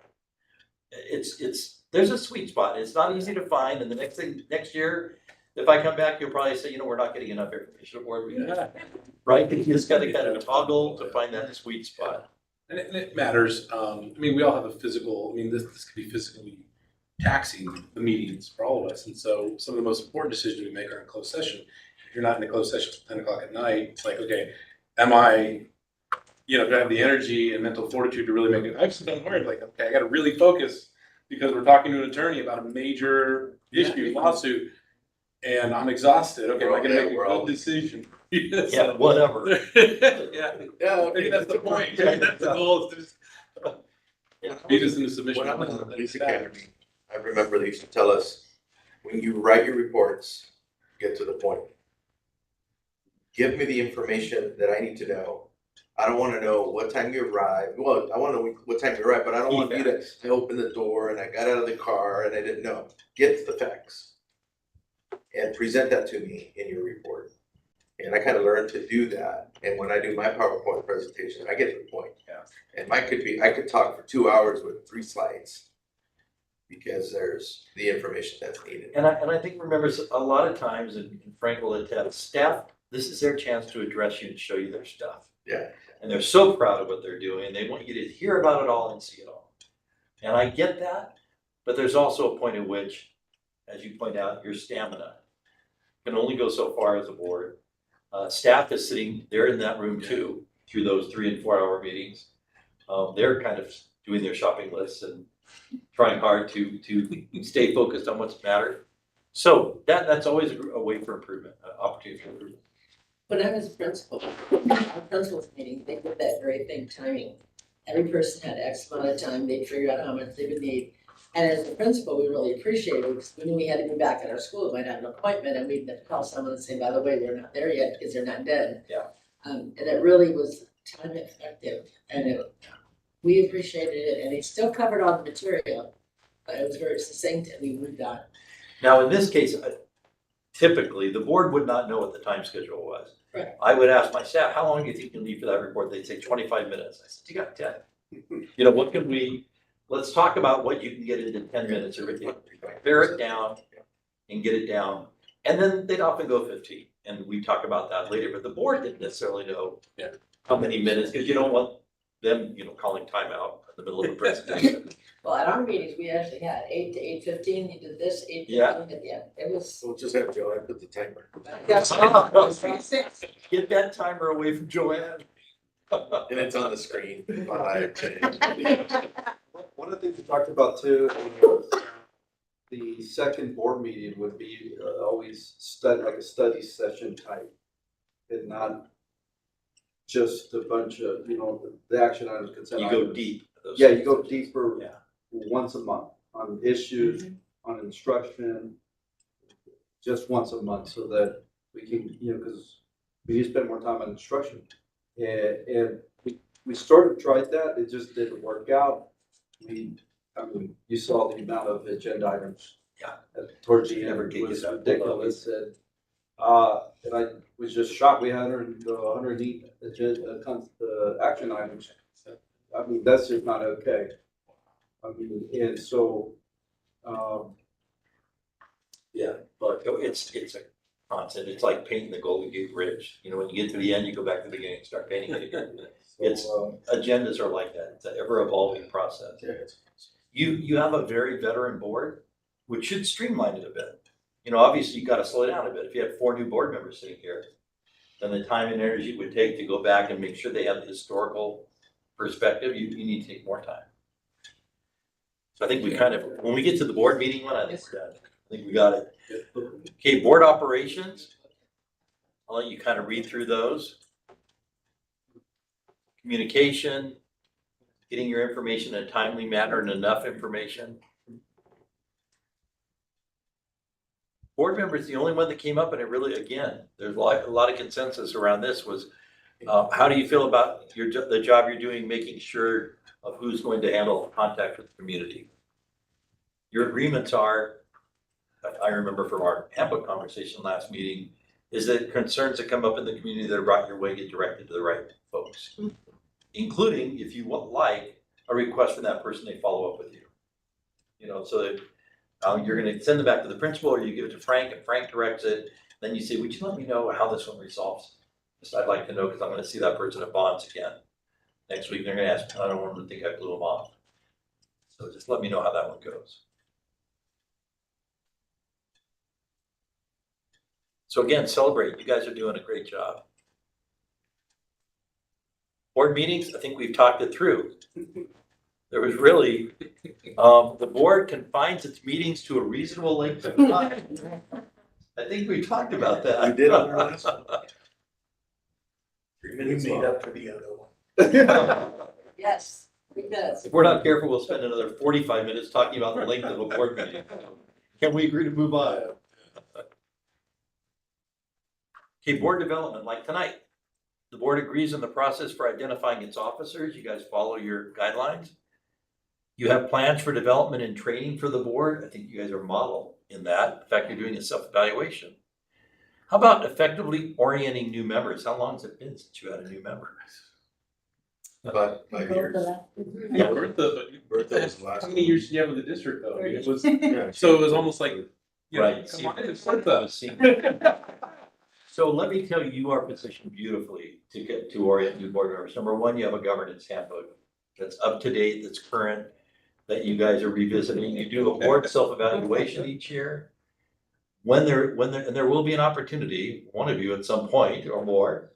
There's a sweet spot. It's not easy to find, and the next year, if I come back, you'll probably say, we're not getting enough information for we right? You just gotta kind of toggle to find that sweet spot. And it matters. We all have a physical, this could be physically taxing the meetings for all of us. And so some of the most important decisions we make are in closed session. If you're not in a closed session till 10 o'clock at night, it's like, okay, am I, do I have the energy and mental fortitude to really make it? I've been worried, like, okay, I gotta really focus because we're talking to an attorney about a major issue, lawsuit, and I'm exhausted. Okay, am I gonna make a good decision? Yeah, whatever. Yeah, maybe that's the point. Maybe that's the goal, is to just beat us into submission. When I was in the police academy, I remember they used to tell us, when you write your reports, get to the point. Give me the information that I need to know. I don't want to know what time you arrived. Well, I want to know what time you arrived, but I don't want you to open the door and I got out of the car and I didn't know. Get the facts and present that to me in your report. And I kind of learned to do that. And when I do my PowerPoint presentation, I get to the point. Yeah. And I could talk for 2 hours with 3 slides because there's the information that's needed. And I think, remember, a lot of times, and Frank will attest, staff, this is their chance to address you and show you their stuff. Yeah. And they're so proud of what they're doing. They want you to hear about it all and see it all. And I get that, but there's also a point at which, as you point out, your stamina can only go so far as a board. Staff is sitting, they're in that room too, through those 3 and 4 hour meetings. They're kind of doing their shopping lists and trying hard to stay focused on what's mattered. So that's always a way for improvement, opportunity for improvement. When I was principal, our principal's meeting, they did that very thing, timing. Every person had X amount of time, they figured out how much they would need. And as a principal, we really appreciated it because we knew we had to be back at our school, we might have an appointment and we'd have to call someone and say, by the way, we're not there yet because they're not dead. Yeah. And it really was time effective and we appreciated it and it still covered all the material, but it was very succinct and we moved on. Now, in this case, typically, the board would not know what the time schedule was. Right. I would ask my staff, how long do you think you need for that report? They'd say 25 minutes. I said, you got 10. You know, what can we, let's talk about what you can get into 10 minutes or pare it down and get it down. And then they'd often go 15 and we talk about that later, but the board didn't necessarily know how many minutes, because you don't want them, you know, calling timeout in the middle of a presentation. Well, at our meetings, we actually had 8 to 8:15, you did this, 8 to Yeah. 15, at the end. It was. We'll just have Joe, I put the timer. Yes. Get that timer away from Joanne. And it's on the screen, 5, 10. One of the things we talked about too, the second board meeting would be always like a study session type. And not just a bunch of, you know, the action items, consent You go items. deep. Yeah, you go deeper Yeah. once a month on issues, on instruction, just once a month so that we can, you know, because we need to spend more time on instruction. And we sort of tried that, it just didn't work out. I mean, you saw the amount of agenda items. Yeah. Towards the Never end, get it was that ridiculous, and I was just shocked, we had 108 agenda, action items. I mean, that's just not okay. I mean, and so, Yeah, but it's a constant. It's like painting the Golden Gate Bridge. You know, when you get to the end, you go back to the beginning and start painting it again. It's agendas are like that. It's an ever evolving process. You have a very veteran board, which should streamline it a bit. You know, obviously you got to slow down a bit. If you have 4 new board members sitting here, then the time and energy it would take to go back and make sure they have the historical perspective, you need to take more time. So I think we kind of, when we get to the board meeting one, I think we're done. I think we got it. Okay, board operations. I'll let you kind of read through those. Communication, getting your information in a timely manner and enough information. Board members, the only one that came up, and it really, again, there's a lot of consensus around this was, how do you feel about the job you're doing, making sure of who's going to handle contact with the community? Your agreements are, I remember from our handbook conversation last meeting, is that concerns that come up in the community that are brought your way get directed to the right folks. Including, if you want like a request from that person, they follow up with you. You know, so that you're gonna send it back to the principal or you give it to Frank and Frank directs it. Then you say, would you let me know how this one resolves? Just I'd like to know because I'm gonna see that person at Bonds again. Next week, they're gonna ask, I don't want them to think I blew them off. So just let me know how that one goes. So again, celebrate. You guys are doing a great job. Board meetings, I think we've talked it through. There was really, the board confines its meetings to a reasonable length of time. I think we talked about that. We did on our last one. 3 We minutes made long. up for the other one. Yes, 3 minutes. If we're not careful, we'll spend another 45 minutes talking about the length of a board meeting. Can we agree to move on? Okay, board development, like tonight. The board agrees on the process for identifying its officers. You guys follow your guidelines. You have plans for development and training for the board. I think you guys are model in that. In fact, you're doing a self-evaluation. How about effectively orienting new members? How long has it been since you had a new member? About 5 years. Yeah, Bertha, Bertha was the last how many years did you have with the district though? I mean, it was, Yeah. so it was almost like, you know, Right. come on, it's Bertha. So let me tell you, you are positioned beautifully to get to orient new board members. Number one, you have a governance handbook that's up to date, that's current, that you guys are revisiting. You do a board self-evaluation each year. And there will be an opportunity, one of you at some point or more,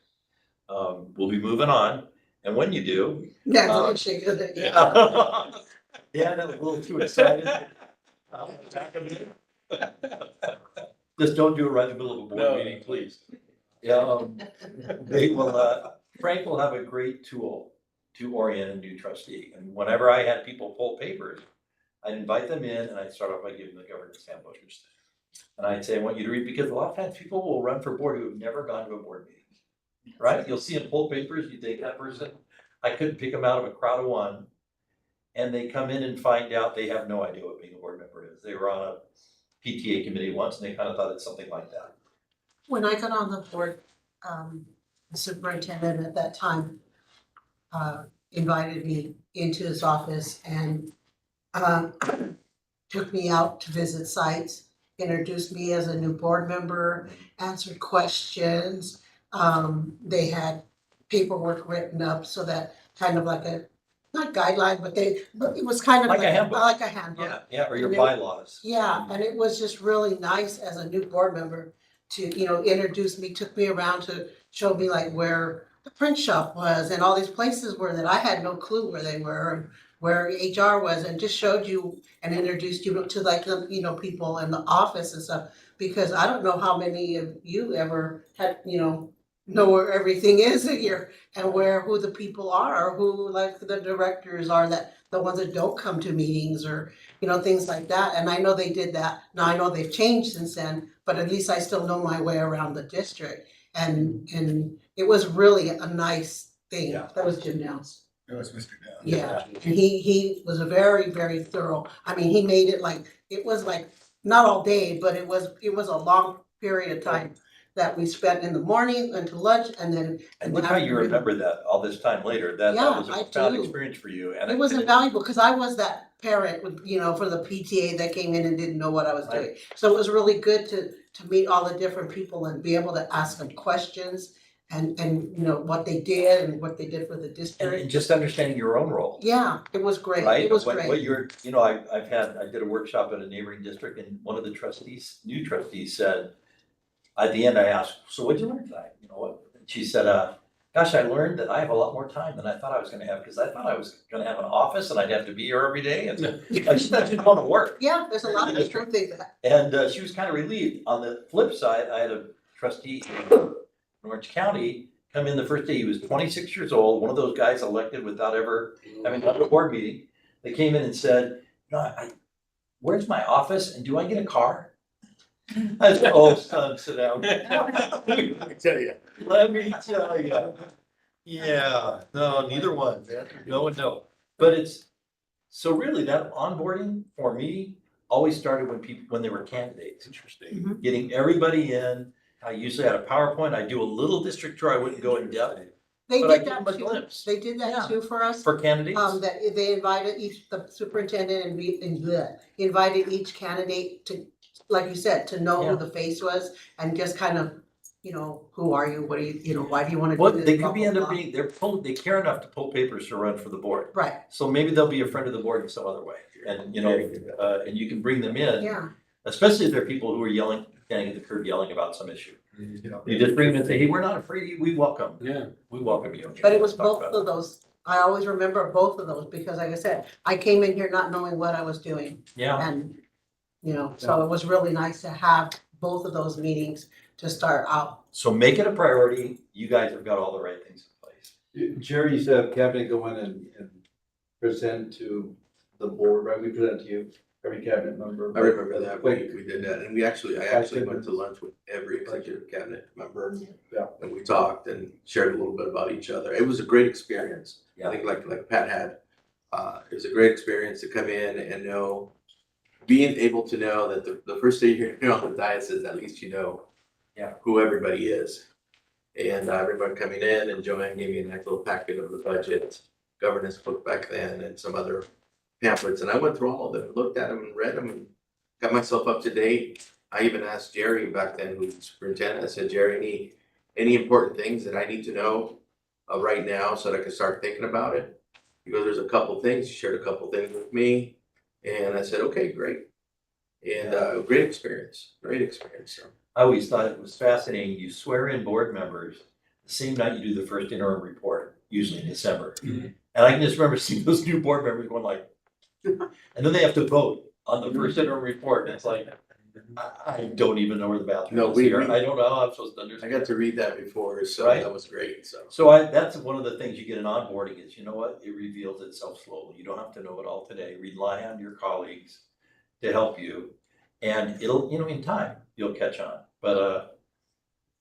will be moving on. And when you do. Yeah, Um, shake it. Yeah, yeah, that was a little too excited. Just don't do it right in the middle of a No. board meeting, please. Yeah, they will, Frank will have a great tool to orient a new trustee. And whenever I had people pull papers, I'd invite them in and I'd start off by giving the governance handbook. And I'd say, I want you to read, because a lot of times people will run for board who have never gone to a board meeting. Right? You'll see them pull papers, you think that person, I couldn't pick them out of a crowd of one. And they come in and find out they have no idea what being a board member is. They were on a PTA committee once and they kind of thought it's something like that. When I got on the board, the superintendent at that time invited me into his office and took me out to visit sites, introduced me as a new board member, answered questions. They had paperwork written up so that kind of like a, not guideline, but it was kind of Like a handbook. like a handbook. Yeah, or your And it- bylaws. Yeah, and it was just really nice as a new board member to, you know, introduce me, took me around to show me like where the print shop was and all these places were that I had no clue where they were and where HR was, and just showed you and introduced you to like the, you know, people in the office and stuff. Because I don't know how many of you ever had, you know where everything is here and who the people are, or who like the directors are, that the ones that don't come to meetings, or, you know, things like that. And I know they did that. Now I know they've changed since then, but at least I still know my way around the district. And it was really a nice thing. Yeah. That was Jim Nels. That was Mr. Down. Yeah, and he was a very, very thorough. I mean, he made it like, it was like, not all day, but it was a long period of time that we spent in the morning until lunch, and then. And look how you afternoon. remember that all this time later. That Yeah, was a I profound do. experience for you. And It was invaluable, because I was that parent with, you know, for the PTA that came in and didn't know what I was doing. So it was really good to meet all the different people and be able to ask them questions and, you know, what they did and what they did for the and district. just understanding your own role. Yeah, it was great. Right? It was What great. you're, you know, I did a workshop at a neighboring district, and one of the new trustees said, at the end I asked, so what'd you learn tonight? You know what? And she said, gosh, I learned that I have a lot more time than I thought I was gonna have, because I thought I was gonna have an office and I'd have to be here every day, and I just didn't want to work. Yeah, there's a lot of different things that. And she was kind of relieved. On the flip side, I had a trustee in Orange County come in the first day. He was 26 years old, one of those guys elected without ever having gone to a board meeting. They came in and said, no, where's my office and do I get a car? I said, oh, son, sit down. Let me tell you. Let me tell you. Yeah, no, neither one. No and no. But it's, so really that onboarding for me always started when they were candidates. Interesting. Getting everybody in. I usually had a PowerPoint. I do a little district tour. I wouldn't go in depth They But I did give that them a too. glimpse. They did that too for us. for candidates. That they invited the superintendent invited each candidate to, like you said, to know Yeah. who the face was, and just kind of, you know, who are you? What do you know, why do you want to do Well, this? they blah, could be blah, end up blah. being, they care enough to pull papers to run for the board. Right, So maybe they'll be a friend of the board in some other way. And, you know, and you can bring them in, yeah. especially if they're people who are yelling, standing at the curb yelling about some issue. You just bring them and say, hey, we're not afraid of you. We welcome. Yeah. We welcome you. But it was Talk both about of those. I always remember both of those, because like I said, I came in here not knowing what I was doing. Yeah, And, you know, so it was really nice to have both of those meetings to start out. so make it a priority. You guys have got all the right things in place. Jerry used to have cabinet go in and present to the board, right? We present to you, every cabinet member. I remember that, Wait. we did that, and I actually went to lunch with every executive cabinet member. Yeah. And we talked and shared a little bit about each other. It was a great experience. Yeah. I think like Pat had, it was a great experience to come in and being able to know that the first day you're here on the dais is at least you know Yeah. who everybody is. And everyone coming in, and Joanne gave me a nice little packet of the budget, governance book back then, and some other pamphlets, and I went through all of them, looked at them and read them and got myself up to date. I even asked Jerry back then, who was superintendent, I said, Jerry, any important things that I need to know right now so that I can start thinking about it? Because there's a couple things, he shared a couple things with me, and I said, okay, great. And great experience. So. I always thought it was fascinating. You swear in board members the same night you do the first interim report, usually in December. Mhm. And I can just remember seeing those new board members going like, and then they have to vote on the first interim report. And it's like, I don't even know where the bathroom No, is we- here. we- I don't know how I'm supposed to I understand. got to read that before, so Right. that was great, so. So that's one of the things you get in onboarding is, you know what, it reveals itself slowly. You don't have to know it all today. Rely on your colleagues to help you. And it'll, in time, you'll catch on. But,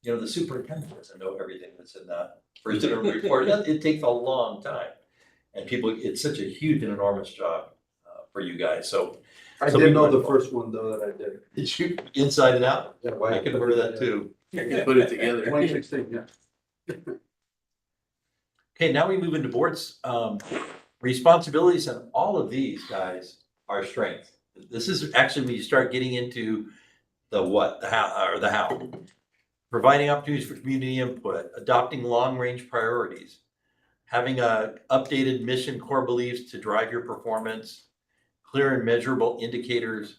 the superintendent doesn't know everything that's in that first interim report. It takes a long time. And people, it's such a huge and enormous job for you guys. So I So did we know the went- first one though that I did. did you inside and out? Yeah, I can remember that too. You can put it together. 2016, yeah. Okay, now we move into boards, responsibilities, and all of these guys are strengths. This is actually when you start getting into the what, the how, or the how. Providing opportunities for community input, adopting long-range priorities, having a updated mission core beliefs to drive your performance, clear and measurable indicators.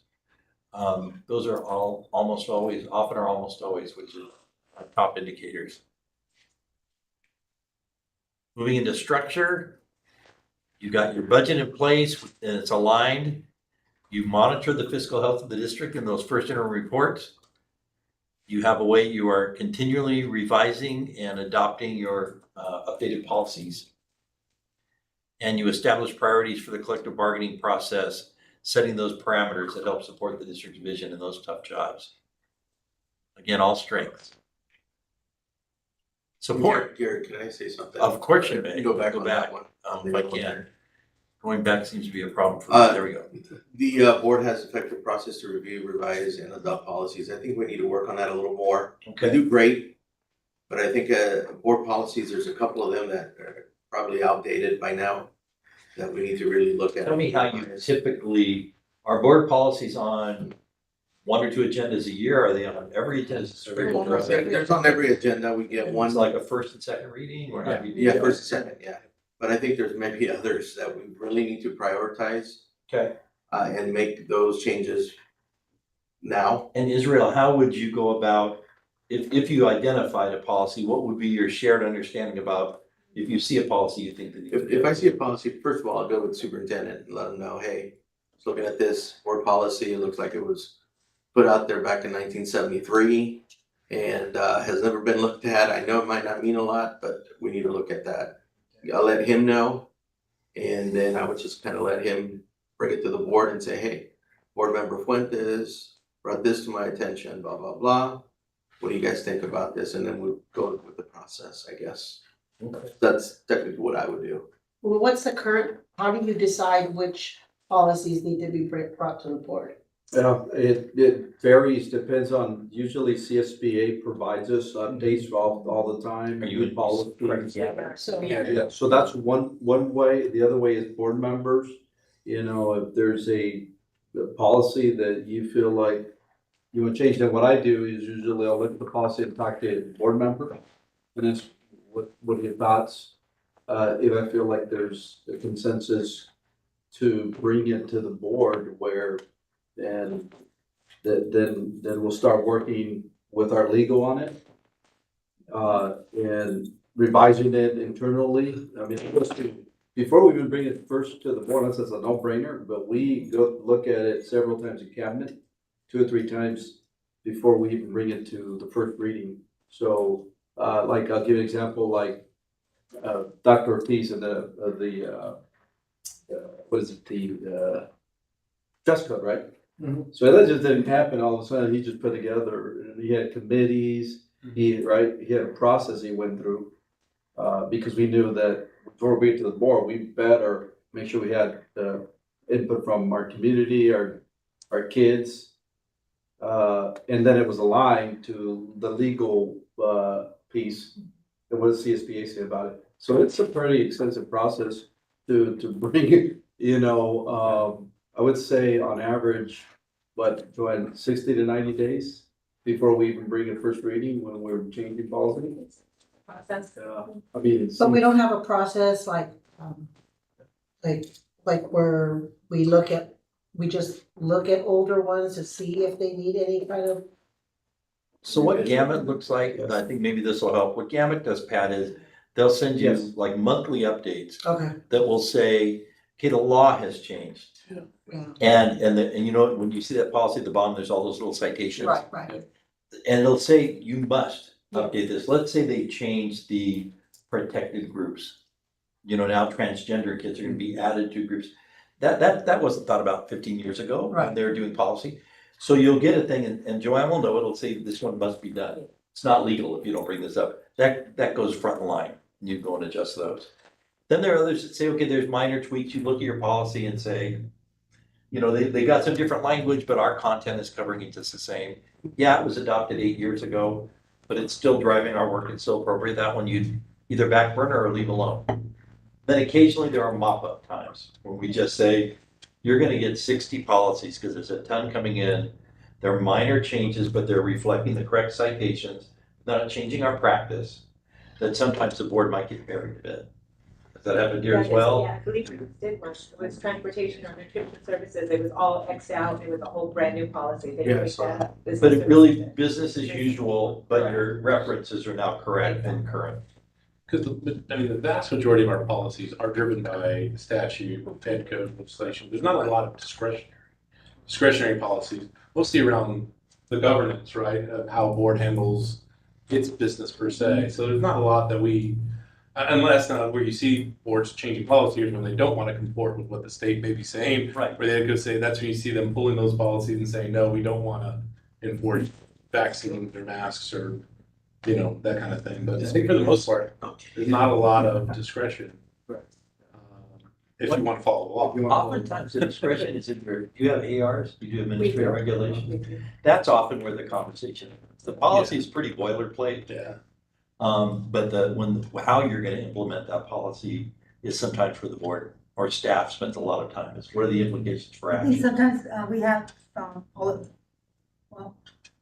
Those are all almost always, often are almost always, which is our top indicators. Moving into structure, you got your budget in place and it's aligned. You monitor the fiscal health of the district in those first interim reports. You have a way you are continually revising and adopting your updated policies. And you establish priorities for the collective bargaining process, setting those parameters that help support the district's vision in those tough jobs. Again, all strengths. Support. Garrett, can I say something? Of course you may. Go back Go on back. that one. If I can. Going back seems to be a problem for me. There we go. The board has effective process to review, revise, and adopt policies. I think we need to work on that a little more. We Okay. do great, but I think board policies, there's a couple of them that are probably outdated by now that we need to really look at. Tell me how you typically, are board policies on one or two agendas a year? Are they on every agenda? There's on every agenda, we get It's one, like a first and second reading or how do you do yeah, that? first and second, yeah. But I think there's maybe others that we really need to prioritize Okay. and make those changes now. And Israel, how would you go about, if you identified a policy, what would be your shared understanding about if you see a policy you think that needs to be If I see a policy, first of all, I'll go with superintendent and let them know, hey, just looking at this board policy, it looks like it was put out there back in 1973 and has never been looked at. I know it might not mean a lot, but we need to look at that. I'll let him know, and then I would just kind of let him bring it to the board and say, hey, board member Fuentes brought this to my attention, blah, blah, blah. What do you guys think about this? And then we'll go with the process, I guess. Okay. That's technically what I would do. Well, what's the current, how do you decide which policies need to be brought to the board? It varies, depends on, usually CSBA provides us updates all the time. Are you in policies? So, Yeah, so that's one way. The other way is board members. If there's a policy that you feel like you want to change, then what I do is usually I'll look at the policy and talk to a board member. And that's what are your thoughts? If I feel like there's a consensus to bring it to the board where then we'll start working with our legal on it. And revising it internally. I mean, before we even bring it first to the board, that's a no-brainer, but we go look at it several times in cabinet, 2 or 3 times before we even bring it to the first reading. So, like, I'll give an example, like, Dr. Ortiz and what is it, the dress code, right? So that just didn't happen all of a sudden. He just put together, and he had committees, he had a process he went through. Because we knew that before we get to the board, we better make sure we had input from our community, our kids. And then it was aligned to the legal piece and what does CSBA say about it. So it's a pretty extensive process to bring, I would say on average, Joanne, 60 to 90 days before we even bring a first reading when we're changing policy. I mean, but we don't have a process like where we just look at older ones to see if they need any kind of. So what Gamut looks like, and I think maybe this will help, what Gamut does, Pat, is they'll send you Yes. like monthly updates Okay. that will say, Okay, the law has changed. Yeah. And you know, when you see that policy at the bottom, there's all those little citations. Right. And it'll say you must update this. Let's say they change the protected groups. You know, now transgender kids are gonna be added to groups. That wasn't thought about 15 years ago when Right. they were doing policy. So you'll get a thing and Joanne will know, it'll say this one must be done. It's not legal if you don't bring this up. That goes front line. You go and adjust those. Then there are others that say, okay, there's minor tweaks. You look at your policy and say, you know, they got some different language, but our content is covering it just the same. Yeah, it was adopted 8 years ago, but it's still driving our work. It's still appropriate. That one you'd either back burner or leave alone. Then occasionally there are mop-up times when we just say, you're gonna get 60 policies because there's a ton coming in. They're minor changes, but they're reflecting the correct citations, not changing our practice, that sometimes the board might get buried a bit. Does that happen here as well? Yeah, I believe we did one, it was transportation or nutrition services, it was all Xed out, it was a whole brand new policy, they Yeah, I picked saw that up. But it really, business as usual, but your references are now correct and current. Because, I mean, the vast majority of our policies are driven by statute, Fed code, legislation. There's not a lot of discretionary policies, mostly around the governance, right, of how a board handles its business per se. So there's not a lot that we, unless where you see boards changing policies when they don't want to comport with what the state may be saying, Right. where they go say, that's when you see them pulling those policies and saying, no, we don't want to enforce vaccines or masks or, you know, that kind of thing. But I think for the most part, there's not a lot of discretion. If you want to follow the law. Oftentimes the discretion is in your, you have ARs, you do administrative regulation. That's often where the conversation is. The policy is pretty boilerplate. Yeah. But how you're gonna implement that policy is sometimes for the board or staff spends a lot of time. Is what are the implications for I think action? sometimes we have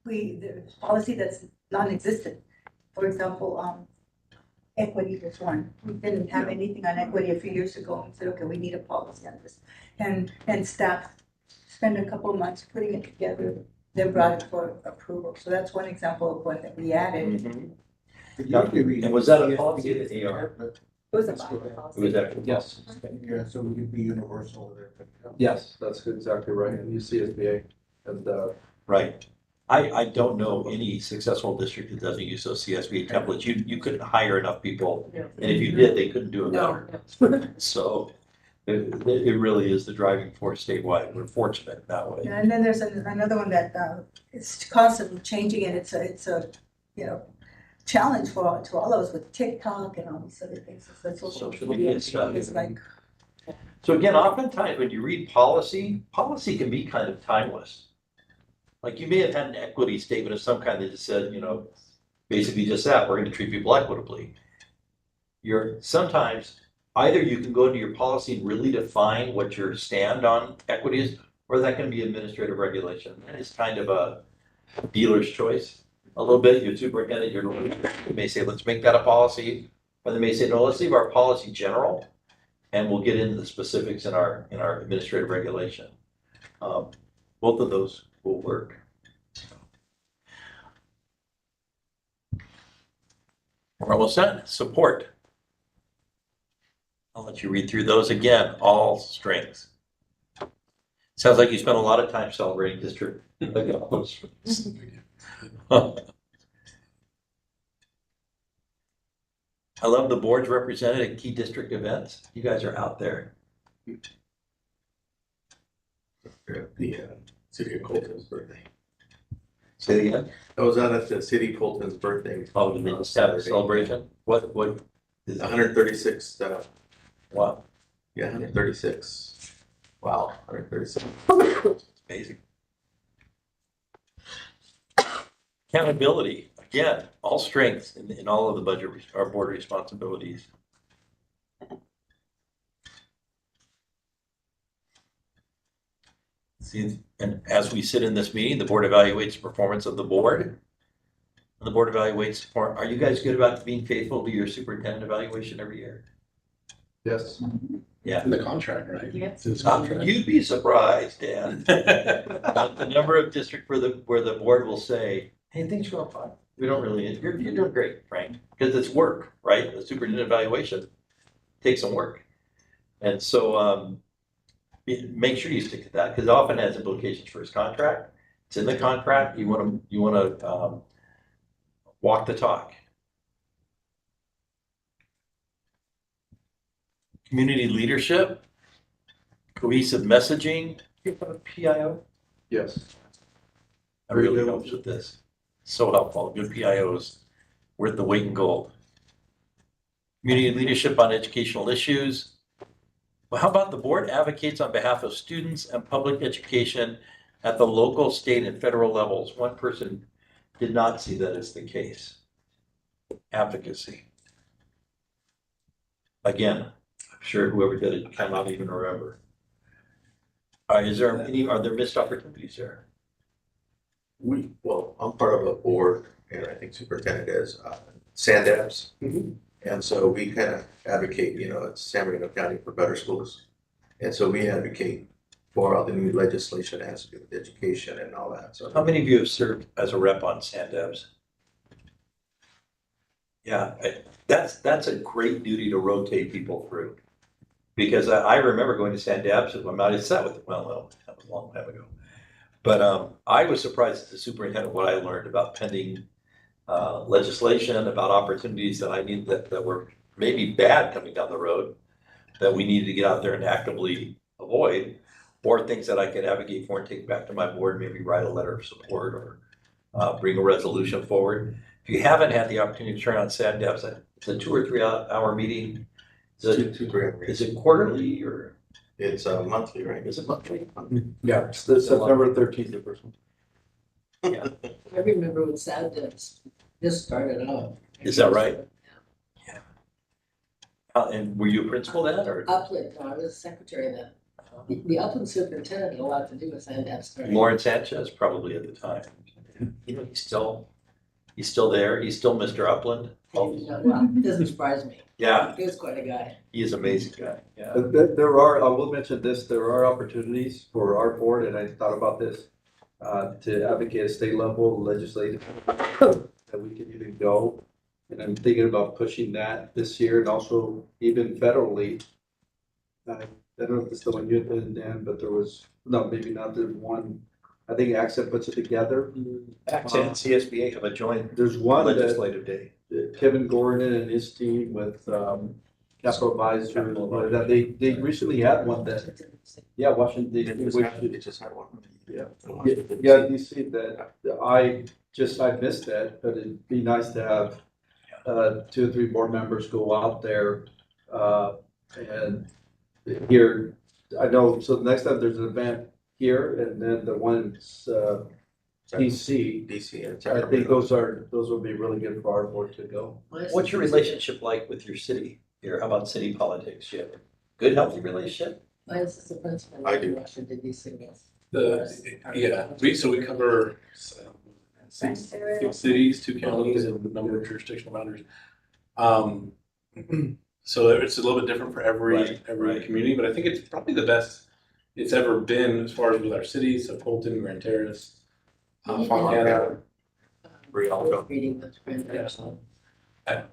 the policy that's non-existent. For example, equity was one. We didn't have anything on equity a few years ago and said, okay, we need a policy on this. And staff spent a couple of months putting it together, then brought it for approval. So that's one example of one that we added. Mhm. And was that a policy of the AR? It was a It policy. was actually. Yes. Yeah, so we could be universal there. Yes, that's exactly right, and UCSBA, and, Right. I don't know any successful district that doesn't use those CSBA templates. You couldn't hire enough people. Yeah. And if you did, they couldn't do it No. better. So it really is the driving force statewide. We're fortunate that way. And then there's another one that is constantly changing and it's a, you know, challenge to all of us with TikTok and all these other things. So that's social Social media media stuff. is like, So again, oftentimes when you read policy can be kind of timeless. Like you may have had an equity statement of some kind that just said, you know, basically just that, we're gonna treat people equitably. Sometimes either you can go into your policy and really define what your stand on equity is, or that can be administrative regulation. And it's kind of a dealer's choice. A little bit, your superintendent, you may say, let's make that a policy, or they may say, no, let's leave our policy general, and we'll get into the specifics in our administrative regulation. Both of those will work. We're almost done. Support. I'll let you read through those again, all strengths. Sounds like you spent a lot of time celebrating district. I love the boards represented at key district events. You guys are out there. The city of Colton's birthday. Say it again. I was out at the city of Colton's birthday. Oh, did they just have a celebration? What is it? 136, Wow, yeah, 136. Wow, 136. amazing. Accountability, again, all strengths in all of the budget, our board responsibilities. See, and as we sit in this meeting, the board evaluates the performance of the board. And the board evaluates, are you guys good about being faithful to your superintendent evaluation every year? yes. Yeah. In the contract, right? Yes. It's contract. You'd be surprised, Dan. About the number of districts where the board will say, hey, things are going fine. We don't really, you're doing great, Frank, because it's work, right? The superintendent evaluation takes some work. And so, make sure you stick to that, because it often has implications for his contract. It's in the contract, you wanna, walk the talk. Community leadership, cohesive messaging, you have a PIO? Yes. That really helps with this. So helpful, good PIOs, worth the weight in gold. Community leadership on educational issues. Well, how about the board advocates on behalf of students and public education at the local, state, and federal levels? One person did not see that as the case. Advocacy. Again, I'm sure whoever did it cannot even remember. Are there missed opportunities there? Well, I'm part of a board, and I think superintendent is, Sandabs. And so we kind of advocate, it's San Bernardino County for better schools. And so we advocate for all the new legislation that has to do with education and all that, so. How many of you have served as a rep on Sandevs? Yeah, that's a great duty to rotate people through. Because I remember going to Sandevs, I might have sat with them, well, that was a long time ago. But I was surprised as the superintendent what I learned about pending legislation, about opportunities that I knew that were maybe bad coming down the road, that we needed to get out there and actively avoid, or things that I could advocate for and take back to my board, maybe write a letter of support or bring a resolution forward. If you haven't had the opportunity to turn on Sandevs, it's a 2 or 3 hour meeting. Is it quarterly or? It's monthly, right? Is it monthly? Yeah, it's the September 13th of first one. I remember when this started out. Is that right? Yeah. And were you a principal then, or? Upland, no, I was secretary then. The Upland superintendent had a lot to do with Sandevs. Lauren Sanchez, probably at the time. He's still there. He's still Mr. Upland. Well, doesn't surprise me. Yeah, He was quite a guy. he is an amazing guy. Yeah. There are, I will mention this, there are opportunities for our board, and I thought about this, to advocate at state level legislative, that we can even go. And I'm thinking about pushing that this year and also even federally. I don't know if it's the one you had been, Dan, but there was, no, maybe not, there's one, I think Accent puts it together. Accent and CSBA have a joint There's one that legislative day. Kevin Gordon and his team with Capital Advisors, that they recently had one that, yeah, Washington, They just had one. Yeah. Yeah, you see that, I missed that, but it'd be nice to have 2 or 3 board members go out there and here, I know, so the next time there's an event here and then the one's DC. DC and I think those will be really good for our board to go. What's your relationship like with your city here? How about city politics? You have a good, healthy relationship? My assistant principal I in do. Washington DC. We cover 6 cities, 2 counties, and a number of jurisdictional boundaries. So it's a little bit different for every Right. community, but I think it's probably the best it's ever been as far as with our cities, so Colton, Grand Terrace, Fontana. Rialto. Reading the transcripts. I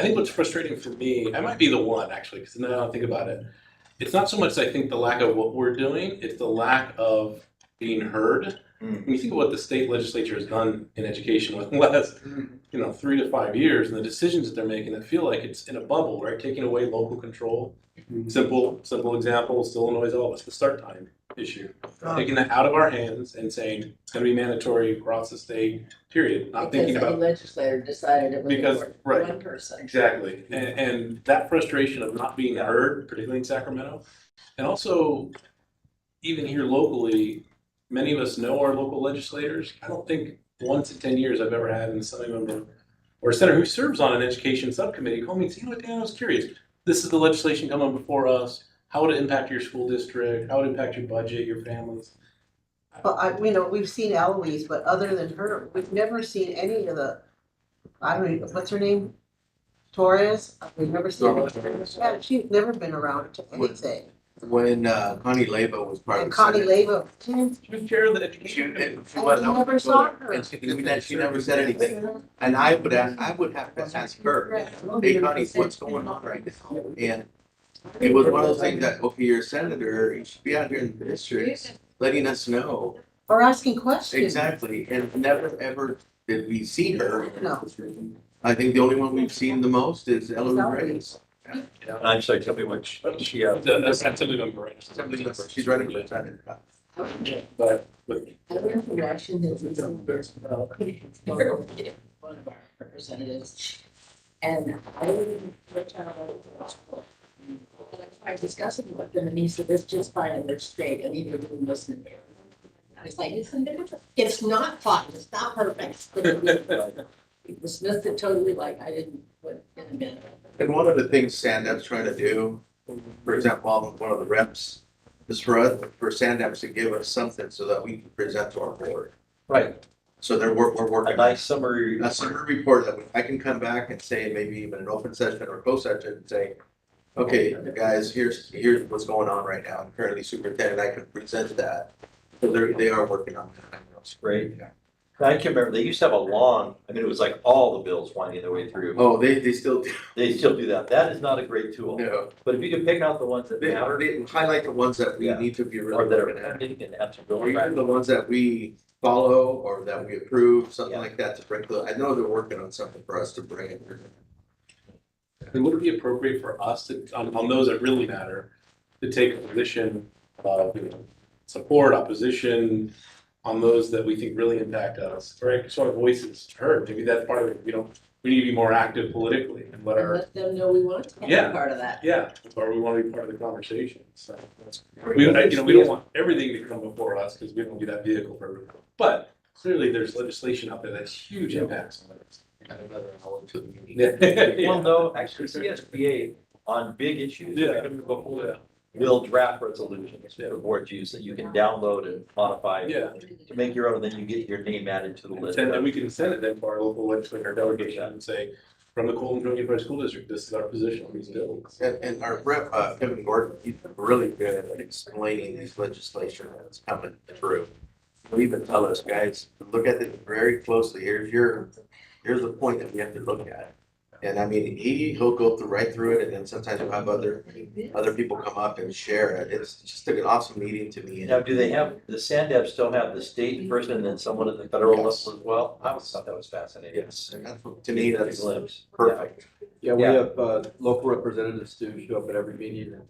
think what's frustrating for me, I might be the one actually, because now I think about it. It's not so much, I think, the lack of what we're doing, it's the lack of being heard. When you think of what the state legislature has done in education with the last, 3 to 5 years, and the decisions that they're making that feel like it's in a bubble, right? Taking away local control. Simple example, still Illinois, it's the start time issue. Taking that out of our hands and saying it's gonna be mandatory across the state, period. Not thinking Because about. the legislator decided it was Because, important right. for one person. Exactly, and that frustration of not being heard, particularly in Sacramento, and also even here locally, many of us know our local legislators. I don't think once in 10 years I've ever had an assembly member or a senator who serves on an education subcommittee call me and say, Dan, I was curious, this is the legislation coming before us. How would it impact your school district? How would it impact your budget, your families? Well, we've seen Eloise, but other than her, we've never seen any of the, I don't know, what's her name? Torres? We've never seen her. Yeah, she's never been around to anything. When Connie Leva was part of And the Connie Senate. Leva, She was chair of the She education. never saw her. And she never said anything. And I would have to ask her, hey Connie, what's going on right now? And It was one of those things that, okay, you're a senator, you should be out here in the districts, letting us know. Or asking questions. Exactly, and never ever did we see her. No. I think the only one we've seen the most is Ellen Reyes. I'm sorry, tell me what she, That's Assembly member, right? Assembly member, she's running for Senate. But I went to Washington for some years ago, one of our representatives, and I didn't reach out. I was discussing with them, and he said, "It's just fine, and they're straight, and either didn't listen." I was like, "It's not fine, it's not perfect." He dismissed it totally like I didn't put in a minute. And one of the things Sandup's trying to do, for example, one of the reps, is for us, for Sandup's to give us something so that we can present to our board. right, So we're a working. nice summary. A summary report that I can come back and say, maybe even an open session or closed session and say, okay, guys, here's what's going on right now. I'm currently superintendent, I can present that. So they are working on that. That's great. I can remember, they used to have a long, I mean, it was like all the bills winding their way through. Oh, they still do. They still do that. That is not a great tool. No. But if you can pick out the ones that They matter, highlight the ones that we Yeah. need to be or really that are looking at. pending and have to go Or even back. the ones that we follow or that we approve, something Yeah. like that to bring, I know they're working on something for us to bring it. And would it be appropriate for us to, on those that really matter, to take a position of, support, opposition, on those that we think really impact us, right? Sort of voices heard, maybe that's part of it, we need to be more active politically and let our, Let them know we want to be Yeah. a part of that. yeah, or we want to be part of the conversation, so. We don't want everything to come before us, because we don't be that vehicle for everyone, but clearly there's legislation out there that's huge impacts on us. Well, no, actually, CSBA on big issues. Yeah. Will draft resolutions for board use that you can download and modify. Yeah. To make your own, then you get your name added to the list. And then we can send it then to our local legislator delegation and say, from the Colton County Unified School District, this is our position on these bills. And our rep, Kevin Gordon, he's really good at explaining these legislation that's coming through. He'll even tell us, guys, look at it very closely. Here's the point that we have to look at. And I mean, he'll go right through it, and then sometimes we'll have other people come up and share it. It's just an awesome meeting to me. Now, do they have, the Sandab still have the state person and then someone at the federal level as well? I always thought that was fascinating. Yes, and that's, to me, that's Glimpse. perfect. Yeah, we Yeah. have, local representatives to show up at every meeting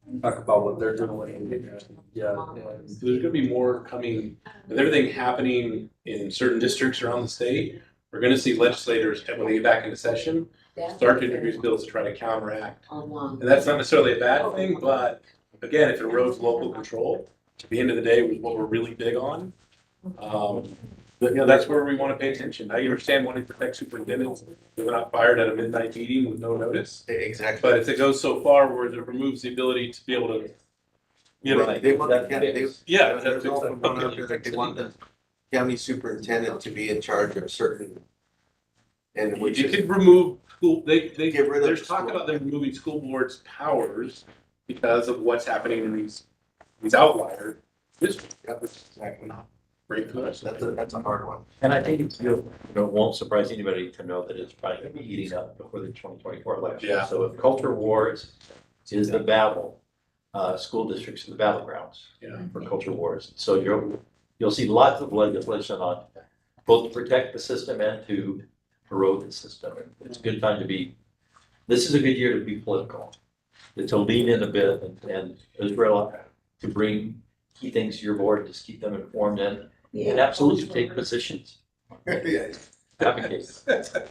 and talk about what they're doing. Yeah. So there's gonna be more coming, with everything happening in certain districts around the state. We're gonna see legislators, when they get back into session, start to introduce bills to try to counteract. And that's not necessarily a bad thing, but again, if it erodes local control, at the end of the day, was what we're really big on. But that's where we wanna pay attention. I understand wanting to protect superintendents, they're not fired at a midnight meeting with no notice. Exactly. But if it goes so far where it removes the ability to be able to, Right. They want That the fits. yeah. There's also one out there that they want the county superintendent to be in charge of certain. And which You is, could remove school, they, Get rid of there's talk school. about them removing school boards' powers because of what's happening in these outlier districts. That was exactly not great for us. that's a hard one. And I think it's, it won't surprise anybody to know that it's probably gonna be heating up before the 2024 election. Yeah. So if culture wars is the battle, school districts are the battlegrounds. Yeah. For culture wars. So you'll see lots of legislation on both to protect the system and to erode the system. It's a good time to be, this is a good year to be political, to lean in a bit and Israel, to bring key things to your board, just keep them informed and absolutely take positions. Advocate.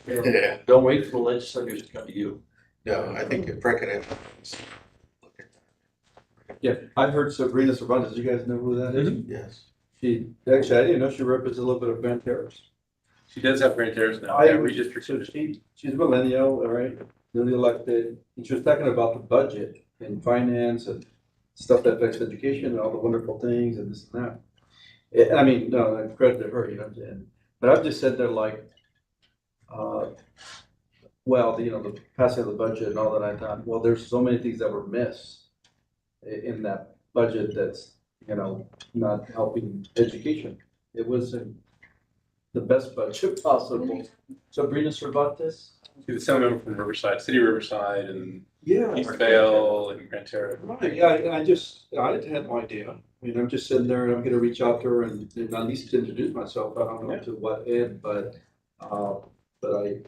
Yeah, Don't wait for the legislators to come to you. no, I think Frank and Yeah, I've heard Sabrina Cervantes. You guys know who that is? yes. She, actually, I didn't know she represents a little bit of Grand Terrace. She does have Grand Terrace now, I- yeah, redistricted. She's millennial, all right, newly elected, and she was talking about the budget and finance and stuff that affects education and all the wonderful things and this and that. I mean, no, I credit to her, but I've just said there like, well, the passing of the budget and all that, I thought, well, there's so many things that were missed in that budget that's, not helping education. It wasn't the best budget possible. Sabrina Cervantes? Some of them from Riverside, City Riverside and Yeah. East Vale and Grand Terra. Right, yeah, I had no idea. I mean, I'm just sitting there and I'm gonna reach out to her and at least introduce myself. I don't know to what end, but I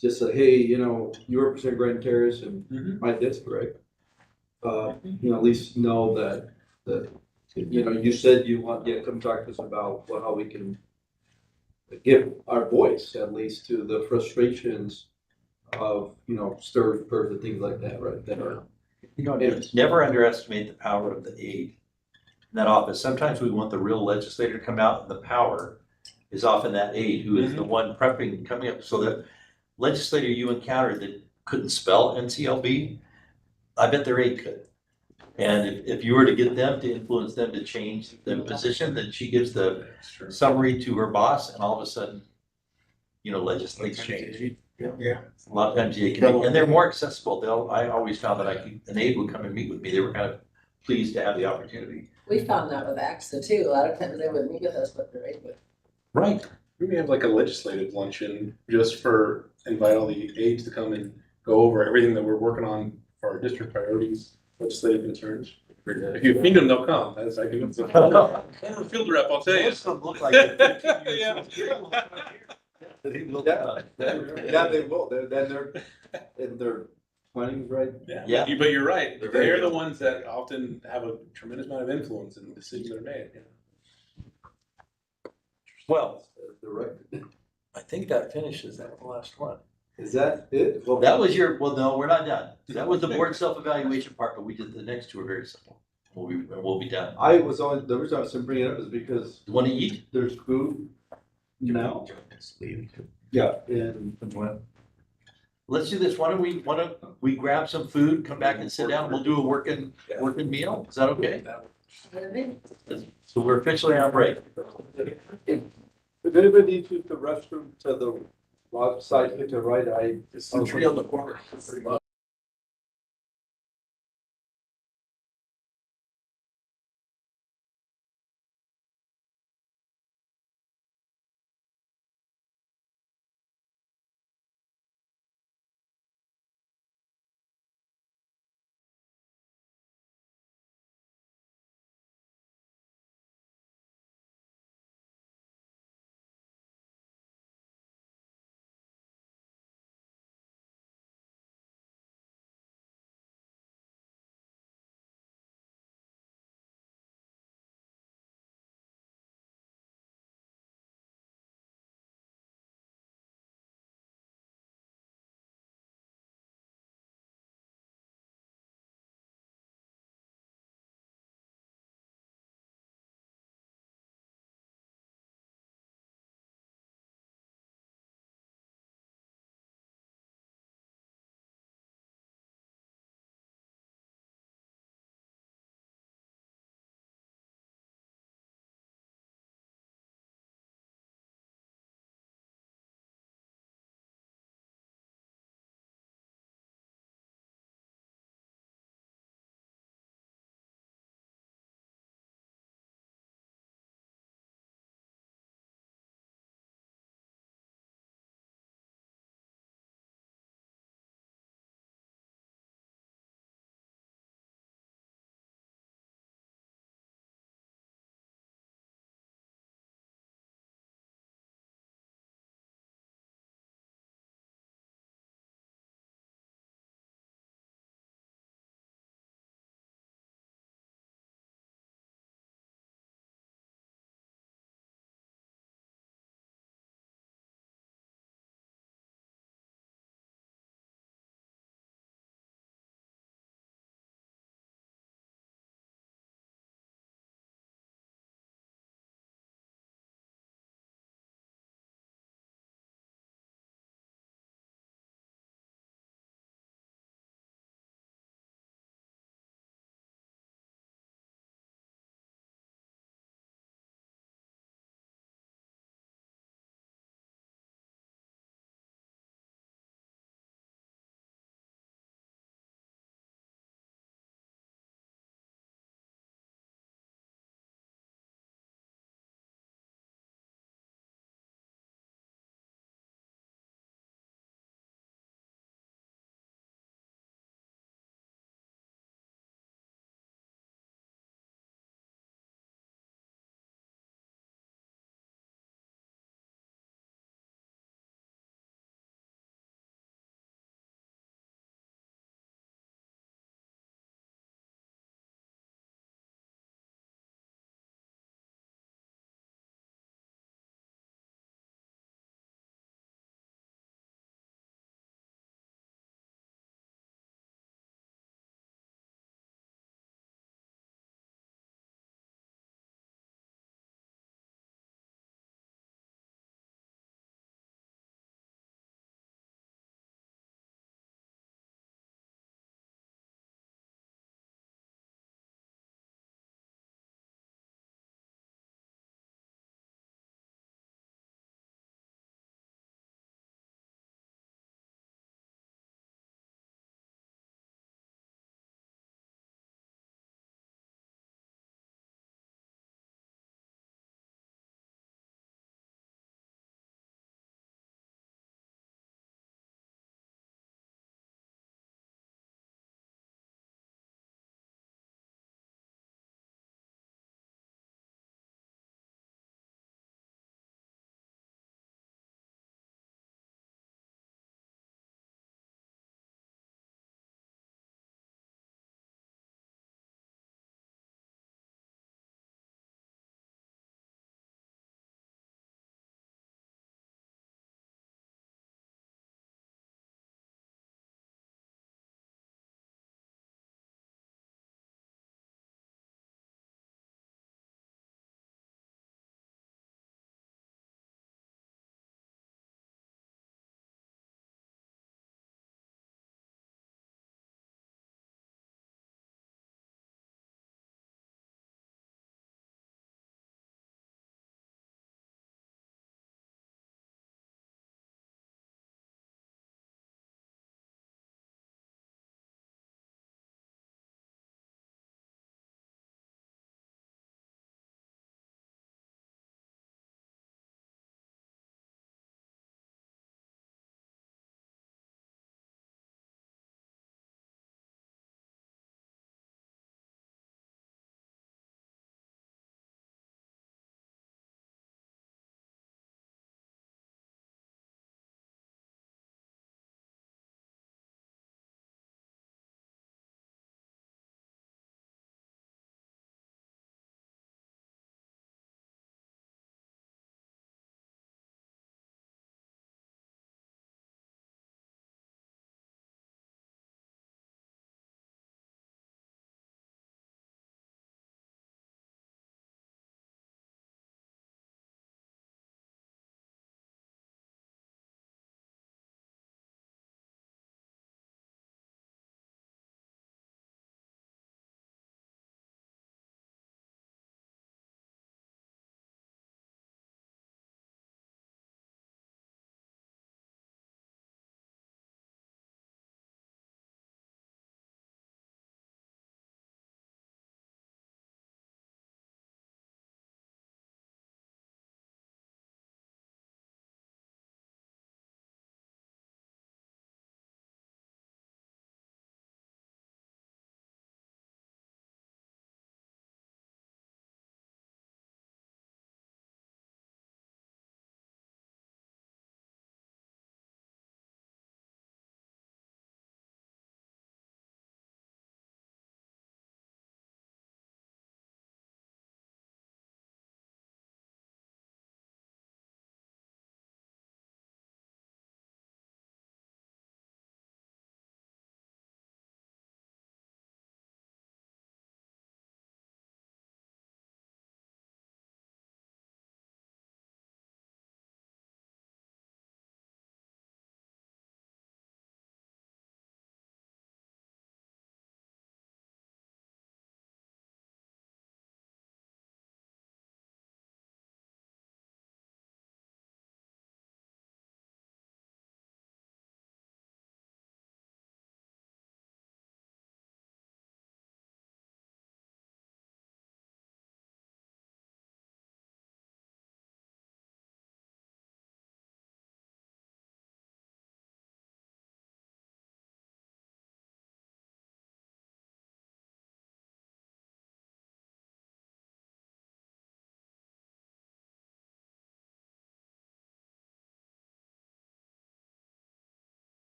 just said, hey, you represent Grand Terrace and Mhm. my district. At least know that, you said you want, come talk to us about how we can give our voice at least to the frustrations of, stir, and things like that, right? That are, Never underestimate the power of the aide in that office. Sometimes we want the real legislator to come out, and the power is often that aide who is the one prepping, coming up. So the legislator you encountered that couldn't spell NCLB, I bet their aide could. And if you were to get them to influence them to change the position, then she gives the That's true. summary to her boss, and all of a sudden, legislates change. Yeah. A lot of times they can, and they're more accessible. I always found that an aide would come and meet with me. They were kind of pleased to have the opportunity. We found that with AXA too. A lot of times they wouldn't meet with us, but they're able. Right. We may have like a legislative luncheon just for invite all the aides to come and go over everything that we're working on for our district priorities, legislative concerns. If you feed them, they'll come. That's I think it's a field rep, I'll tell you. Most of them look like they're 15 years Yeah. old. They look, yeah, they will, they're in their twenties, right? Yeah. But you're right. They're very They're the young. ones that often have a tremendous amount of influence in the decisions that are made. Well, Direct. I think that finishes that last one. Is that it? Well, That was well, no, we're not done. That was the board self-evaluation part, but we did, the next two are very simple. We'll be done. the reason I was bringing it up is because You want to eat? there's food now. Yeah, and Let's do this. Why don't we grab some food, come back and sit down? We'll do a working meal. Is that okay? So we're officially on break. if anybody needs to use the restroom to the left side, to the right, It's the tree on the corner.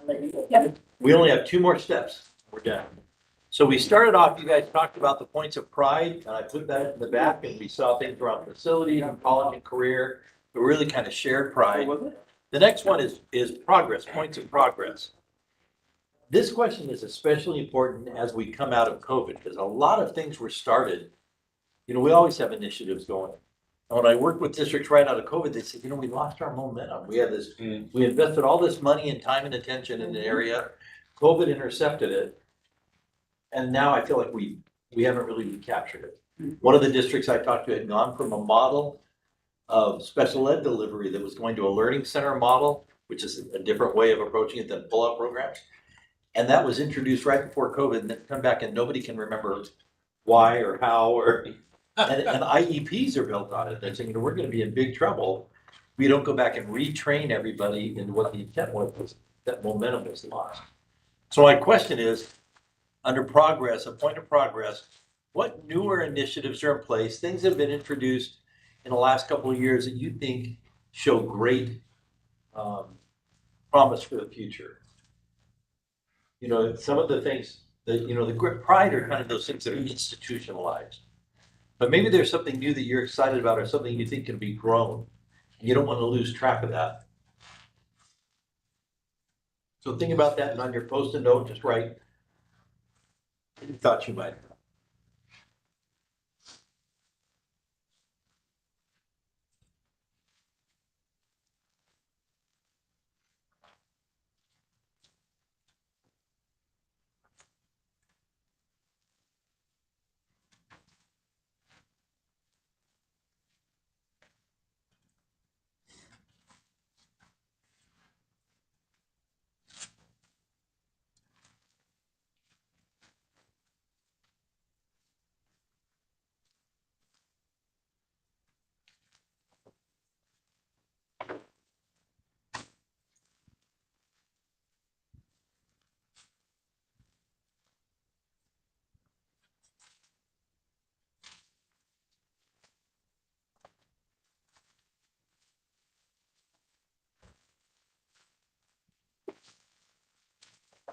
I'll let you go. We only have two more steps. We're done. So we started off, you guys talked about the points of pride, and I put that in the back, and we saw things around facilities and college and career. We really kind of shared pride. The next one is progress, points of progress. This question is especially important as we come out of COVID, because a lot of things were started. You know, we always have initiatives going. And when I worked with districts right out of COVID, they said, you know, we lost our momentum. We had this, we invested all this money and time and attention in the area. COVID intercepted it. And now I feel like we haven't really recaptured it. One of the districts I talked to had gone from a model of special ed delivery that was going to a learning center model, which is a different way of approaching it than pull-out programs. And that was introduced right before COVID, and then come back and nobody can remember why or how, or, and IEPs are built on it. They're saying, you know, we're gonna be in big trouble. We don't go back and retrain everybody into what the intent was, that momentum was lost. So my question is, under progress, a point of progress, what newer initiatives are in place, things that have been introduced in the last couple of years that you think show great promise for the future? You know, some of the things that, you know, the grit pride are kind of those things that are institutionalized. But maybe there's something new that you're excited about or something you think can be grown. And you don't want to lose track of that. So think about that, and on your post-it note, just write any thoughts you might have.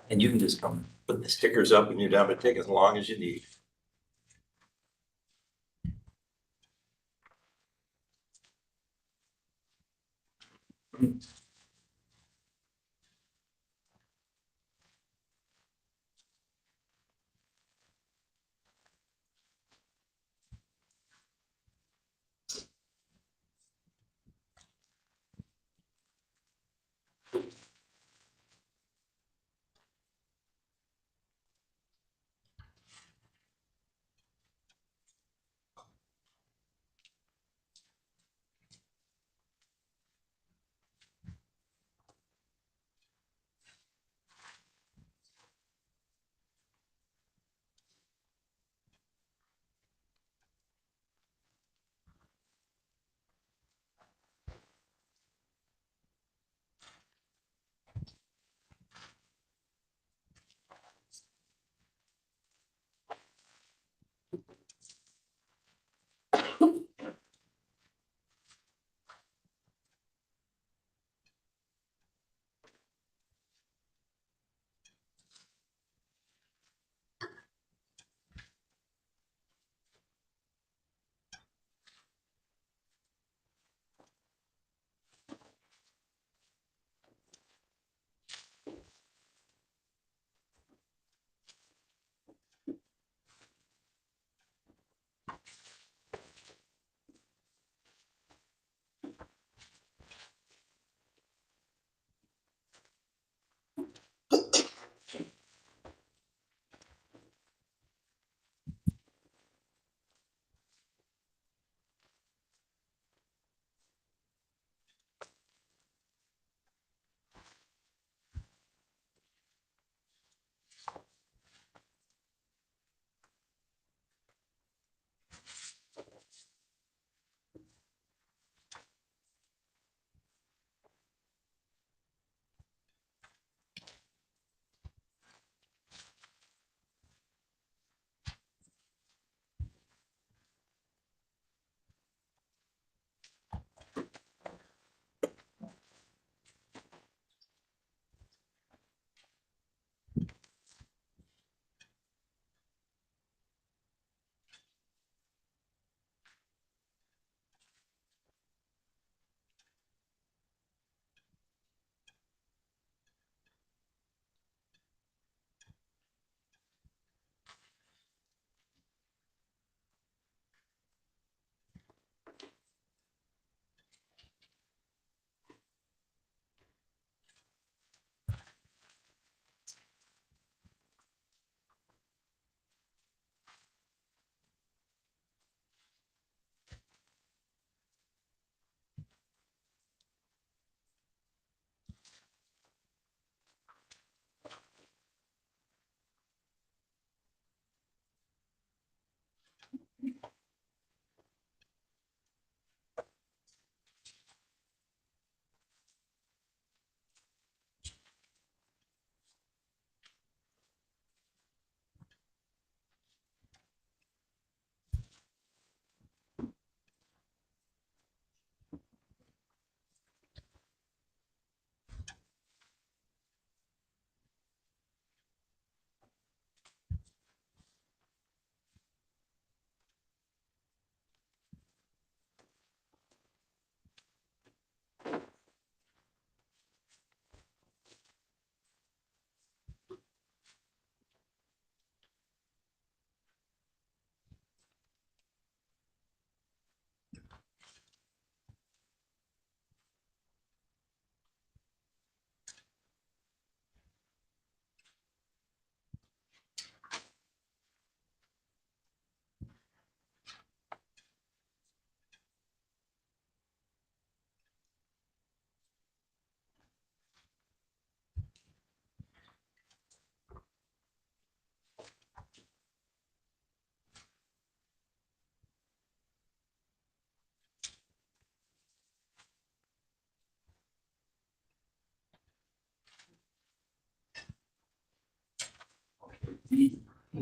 And you can just come put the stickers up and you're down to take as long as you need.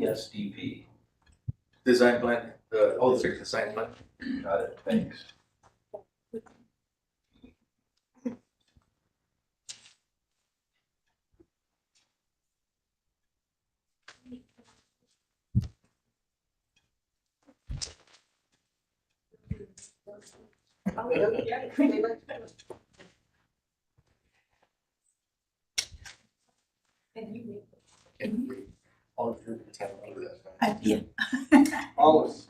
ESDP. Design plan, the design plan. Got it, thanks. All of your time over that. I did. Always.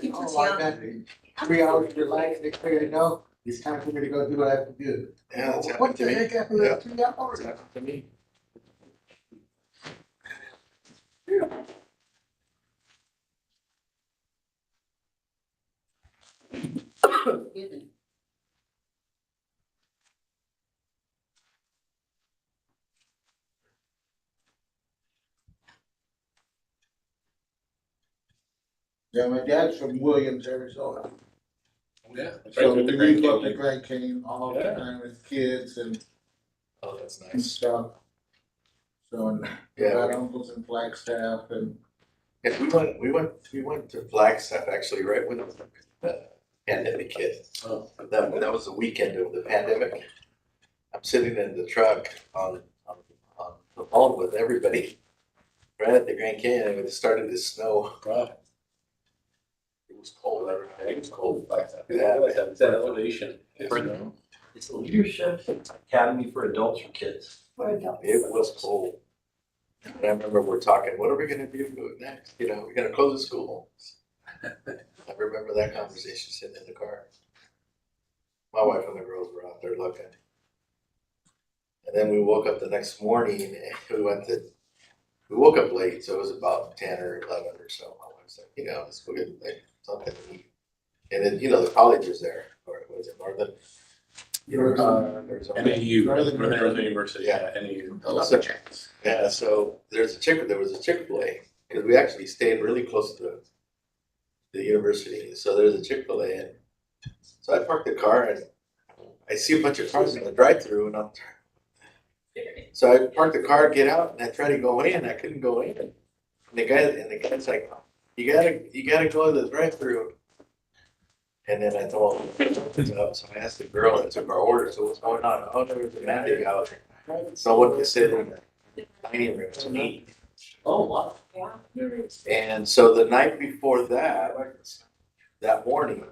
Keeps us Oh, I young. got 3 hours of your life, next thing you know, it's time for me to go do what I have to do. Yeah, that's What happened to the me. heck happened Yeah. to 3 hours? That's happened to me. Excuse me. Yeah, my dad's from Williams, Arizona. Yeah. Right So there we at the Grand leave up the Canyon. Grand Canyon all the Yeah. time with kids and Oh, that's and nice. stuff. So, and Yeah, got we- uncles in Flagstaff and Yeah, we went to Flagstaff actually right when the pandemic hit. Oh. That was the weekend of the pandemic. I'm sitting in the truck on the phone with everybody right at the Grand Canyon and it started to snow. Wow. It was cold. It was cold like that. Yeah. It's that elevation. It's, It's the Leadership Academy for Adults or Kids. For adults. It was cold. And I remember we're talking, what are we gonna do next? You know, we're gonna close the school. I remember that conversation sitting in the car. My wife and the girls were out there looking. And then we woke up the next morning and we woke up late, so it was about 10 or 11 or so. My wife's like, let's go get like something to eat. And then, the college is there, or was it Northern? Arizona. NAU, Northern Northern Arizona University, Yeah. NAU. Yeah, so there was a Chick-fil-A, because we actually stayed really close to the university. So there's a Chick-fil-A, and so I parked the car and I see a bunch of cars in the drive-through, and so I parked the car, get out, and I tried to go in. I couldn't go in. And the guy's like, you gotta go to the drive-through. And then I told him, so I asked the girl that took our order, so what's going on? Oh, there was a mandate out. Someone was sitting in the dining room to eat. Oh, wow. And so the night before that morning,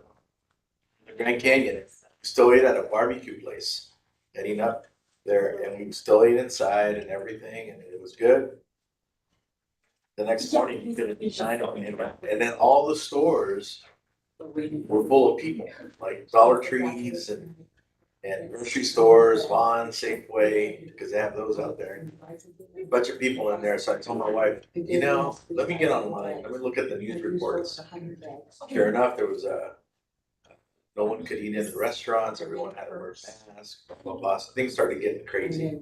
in the Grand Canyon, we still ate at a barbecue place, heading up there, and we still ate inside and everything, and it was good. The next morning, you couldn't be shining, and then all the stores were full of people, like Dollar Trees and grocery stores, Vaughn, Safeway, because they have those out there. A bunch of people in there, so I told my wife, let me get online, let me look at the news reports. Sure enough, there was no one could eat in the restaurants, everyone had to wear masks, blah, blah, blah, so things started getting crazy.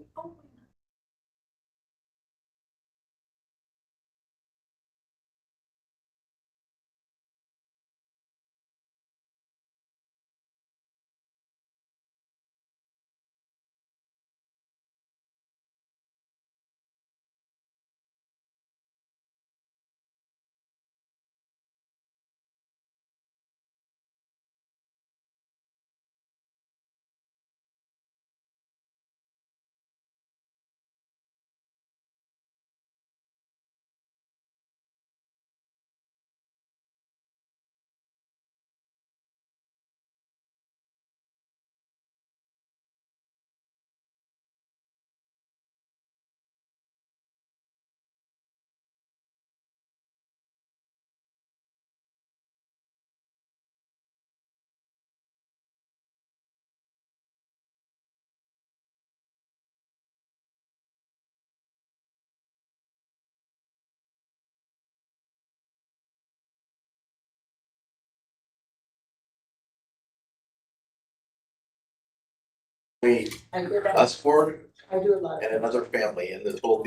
Us four I do a lot. and another family in the whole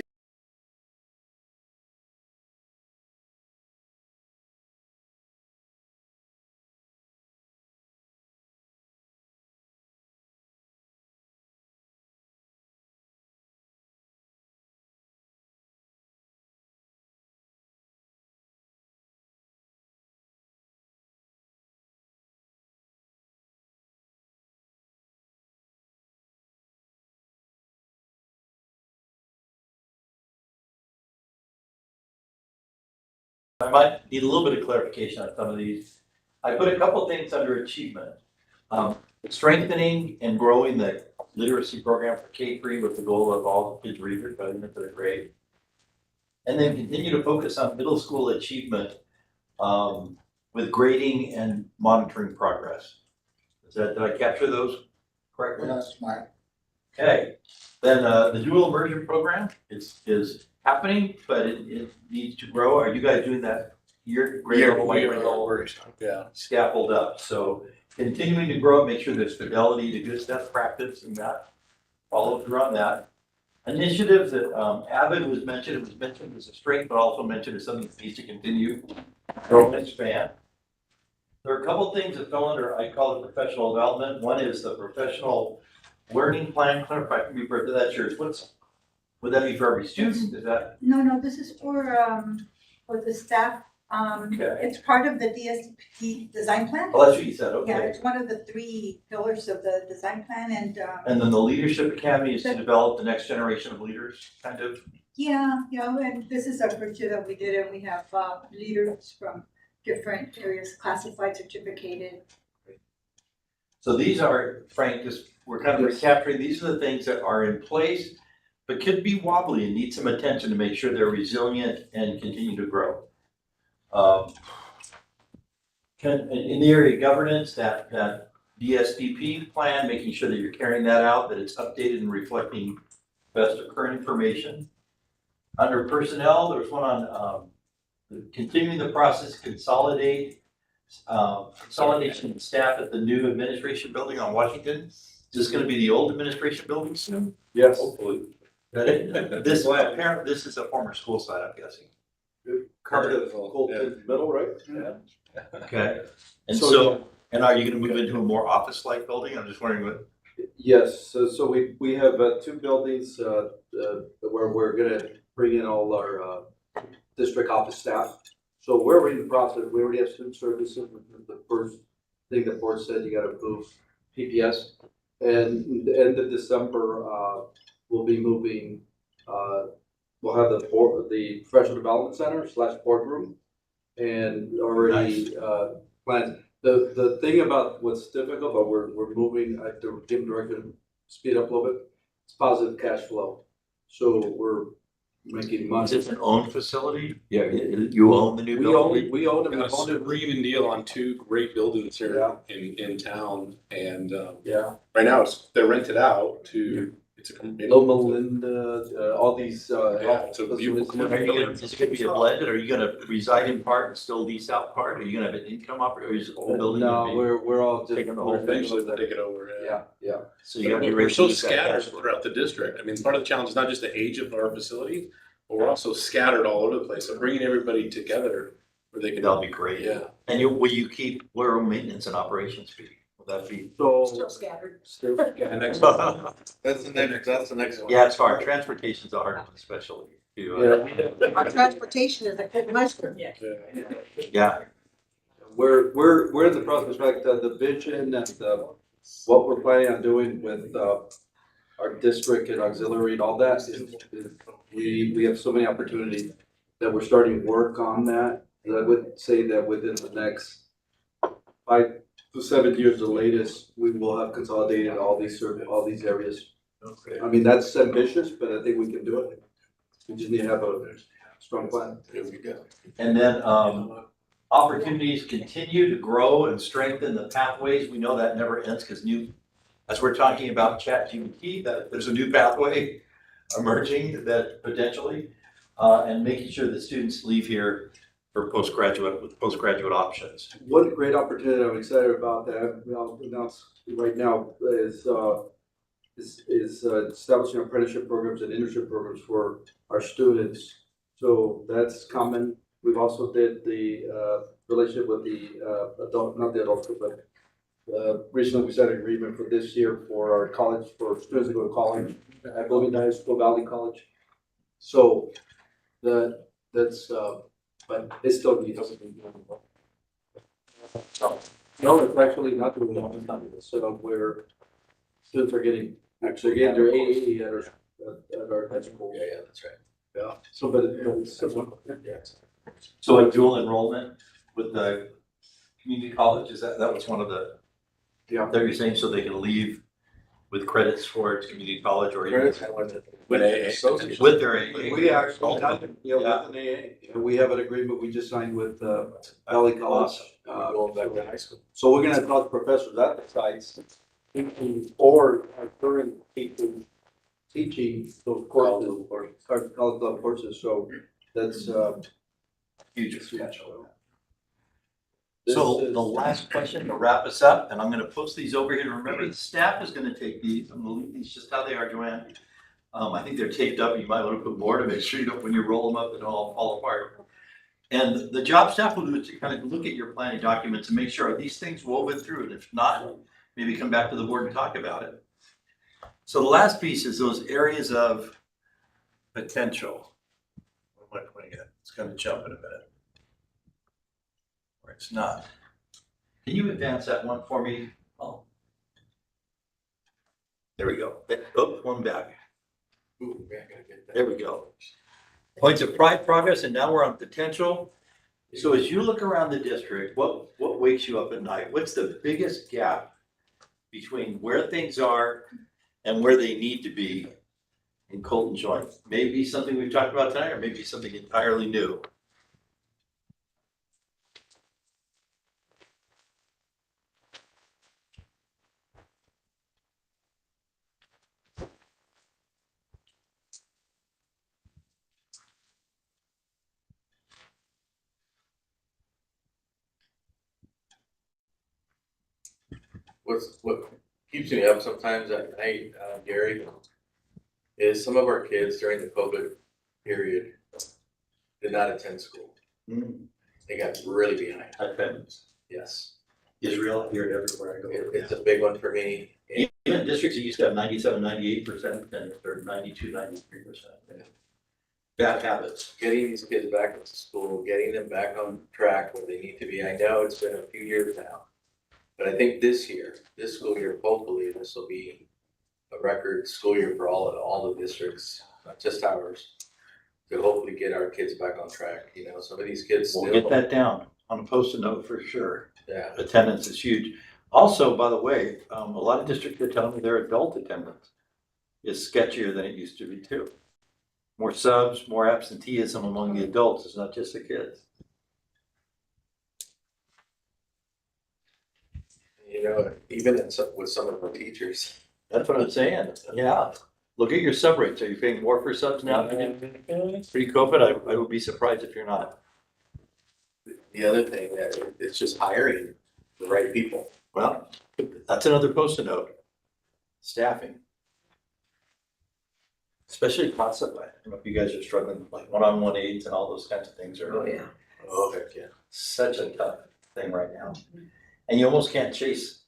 I might need a little bit of clarification on some of these. I put a couple things under achievement. Strengthening and growing the literacy program for K-3 with the goal of all kids readers by the end of the grade. And then continue to focus on middle school achievement with grading and monitoring progress. Did I capture those correctly? That's smart. Okay, then the dual immersion program is happening, but it needs to grow. Are you guys doing that here? Grade level, We grade level, are, yeah. scaffold up, so continuing to grow, make sure there's fidelity to good stuff, practice and that, follow through on that. Initiatives that Avid was mentioned, it was mentioned as a strength, but also mentioned as something that needs to continue, grow and expand. There are a couple things that fell under, I call it professional development. One is the professional learning plan. Clarify for me, Bertha, that's yours. Would that be for every student? Is that? No, this is for the staff. Okay. It's part of the DSD design plan. Oh, that's what you said, Yeah, okay. it's one of the 3 pillars of the design plan and, And then the Leadership Academy is to develop the next generation of leaders, kind of? yeah, and this is our first year that we did it. We have leaders from different areas classified, certificated. So these are, Frank, just, we're kind of recapturing, these are the things that are in place, but could be wobbly and need some attention to make sure they're resilient and continue to grow. In the area of governance, that DSDP plan, making sure that you're carrying that out, that it's updated and reflecting best of current information. Under personnel, there's one on continuing the process, consolidation of staff at the new administration building on Washington. Is this gonna be the old administration building soon? Yes. Hopefully. This apparently, this is a former school site, I'm guessing. Colton Middle, right? Yeah. Okay, and So, so, and are you gonna move into a more office-like building? I'm just wondering what. Yes, so we have 2 buildings where we're gonna bring in all our district office staff. So we're already in the process, we already have student services. The first thing the board said, you gotta move PPS. And the end of December, we'll be moving, we'll have the professional development center / boardroom. And already planned. The thing about what's difficult, but we're moving, I have to give direction to speed up a little bit, it's positive cash flow. So we're making money. Is this an owned facility? Yeah, you own the new We building? own, we own it, we Got a own it. screaming deal on 2 great buildings here Yeah. in town, and Yeah, right now they're rented out to, it's a. Loma Linda, all these, Yeah, health it's a beautiful facilities. Are you gonna, is it gonna be a blended? Are you gonna reside in part and still lease out part? Are you gonna have an income opportunity? Or is the whole building gonna No, be? we're all just. taking the whole thing? Eventually they'll take it over, yeah. Yeah. So you gotta be We're ready to so use that scattered cash flow. throughout the district. I mean, part of the challenge is not just the age of our facility, but we're also scattered all over the place. So bringing everybody together where they can. That'll be great. Yeah. And will you keep, where will maintenance and operations be? Will that be? So. Still scattered. Yeah, next. That's the next one. Yeah, it's hard. Transportation's a hard one, especially. Our transportation is a good mushroom. Yeah, We're in the process, like the vision and what we're planning on doing with our district and auxiliary and all that is we have so many opportunities that we're starting work on that. And I would say that within the next 5 to 7 years, the latest, we will have consolidated all these areas. okay. I mean, that's ambitious, but I think we can do it. We just need to have a strong plan. There we go. And then, opportunities continue to grow and strengthen the pathways. We know that never ends because as we're talking about ChatGPT, that there's a new pathway emerging that potentially, and making sure that students leave here for postgraduate options. One great opportunity I'm excited about that I'll announce right now is establishing apprenticeship programs and internship programs for our students. So that's common. We've also did the relationship with the not the adult, but recently we signed an agreement for this year for our college, for students to go to college at Bloomington High School, Valley College. So that's but it still needs. No, it's actually not doing that. It's not a setup where students are getting their AAE at our high school. Yeah, that's right. Yeah. So, but it's similar. So a dual enrollment with the community college, is that was one of the, that you're saying, so they can leave with credits for community college or even With AA. with their AA? We actually have, with an AA, and we have an agreement we just signed with, Valley College. Going back to high school. So we're gonna talk to professors at the sites, or our current teaching those courses, or college club courses, so that's, Huge expansion. This So is- the last question to wrap us up, and I'm gonna post these over here. Remember, the staff is gonna take these, I'm gonna leave these just how they are, Joanne. I think they're taped up. You might wanna put more to make sure you don't, when you roll them up, they don't all fall apart. And the job staff will do is to kind of look at your planning documents and make sure, are these things woven through? And if not, maybe come back to the board and talk about it. So the last piece is those areas of potential. Where am I putting it? It's gonna jump in a minute. Or it's not. Can you advance that one for me? Oh. There we go. Oh, one back. Ooh, yeah, I gotta get that. There we go. Points of pride, progress, and now we're on potential. So as you look around the district, what wakes you up at night? What's the biggest gap between where things are and where they need to be in Colton Joint? Maybe something we've talked about tonight, or maybe something entirely new. What keeps me up sometimes at night, Gary, is some of our kids during the COVID period did not attend school. They got really behind. Attendance. Yes, Israel, I hear it everywhere I go. it's a big one for me. Even districts that used to have 97, 98%, and they're 92, 93%. Bad habits. Getting these kids back into school, getting them back on track where they need to be. I know it's been a few years now. But I think this year, this school year, hopefully this will be a record school year for all the districts, not just ours. To hopefully get our kids back on track, you know, some of these kids We'll still. get that down on a post-it note for sure. Yeah, Attendance is huge. Also, by the way, a lot of districts are telling me their adult attendance is sketchier than it used to be too. More subs, more absenteeism among the adults. It's not just the kids. you know, even with some of our teachers. That's what I'm saying. Yeah. Look at your sub rates. Are you paying more for subs now than pre-COVID? I would be surprised if you're not. The other thing that it's just hiring the right people. Well, that's another post-it note. Staffing. Especially constantly. I don't know if you guys are struggling with like one-on-one aids and all those kinds of things are Oh, heck yeah. such a tough thing right now. And you almost can't chase,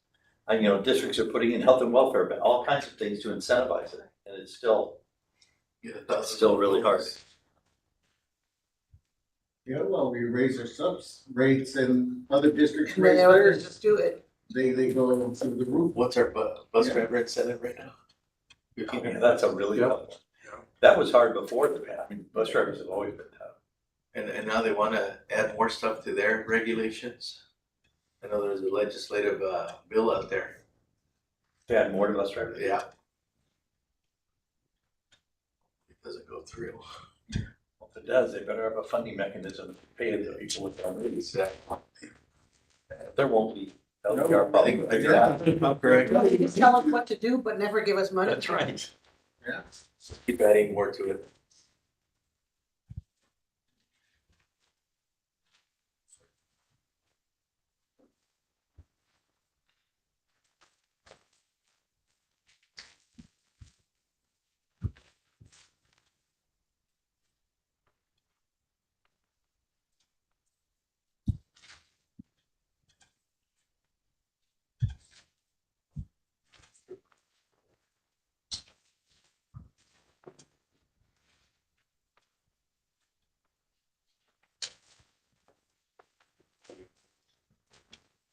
districts are putting in health and welfare, but all kinds of things to incentivize it. And it's still really hard. Yeah, well, we raise our subs rates and other districts And raise then others theirs, just do it. they go through the roof. What's our bus driver incentive right now? Yeah, that's a really tough one. That was hard before the pandemic. I mean, bus drivers have always been tough. And now they wanna add more stuff to their regulations. I know there's a legislative, bill out there. They had more to bus drivers. Yeah. It doesn't go through. Well, if it does, they better have a funding mechanism to pay the people with their needs. There won't be. That'll be our problem. You just tell us what to do, but never give us money. That's right. Yeah. Keep adding more to it.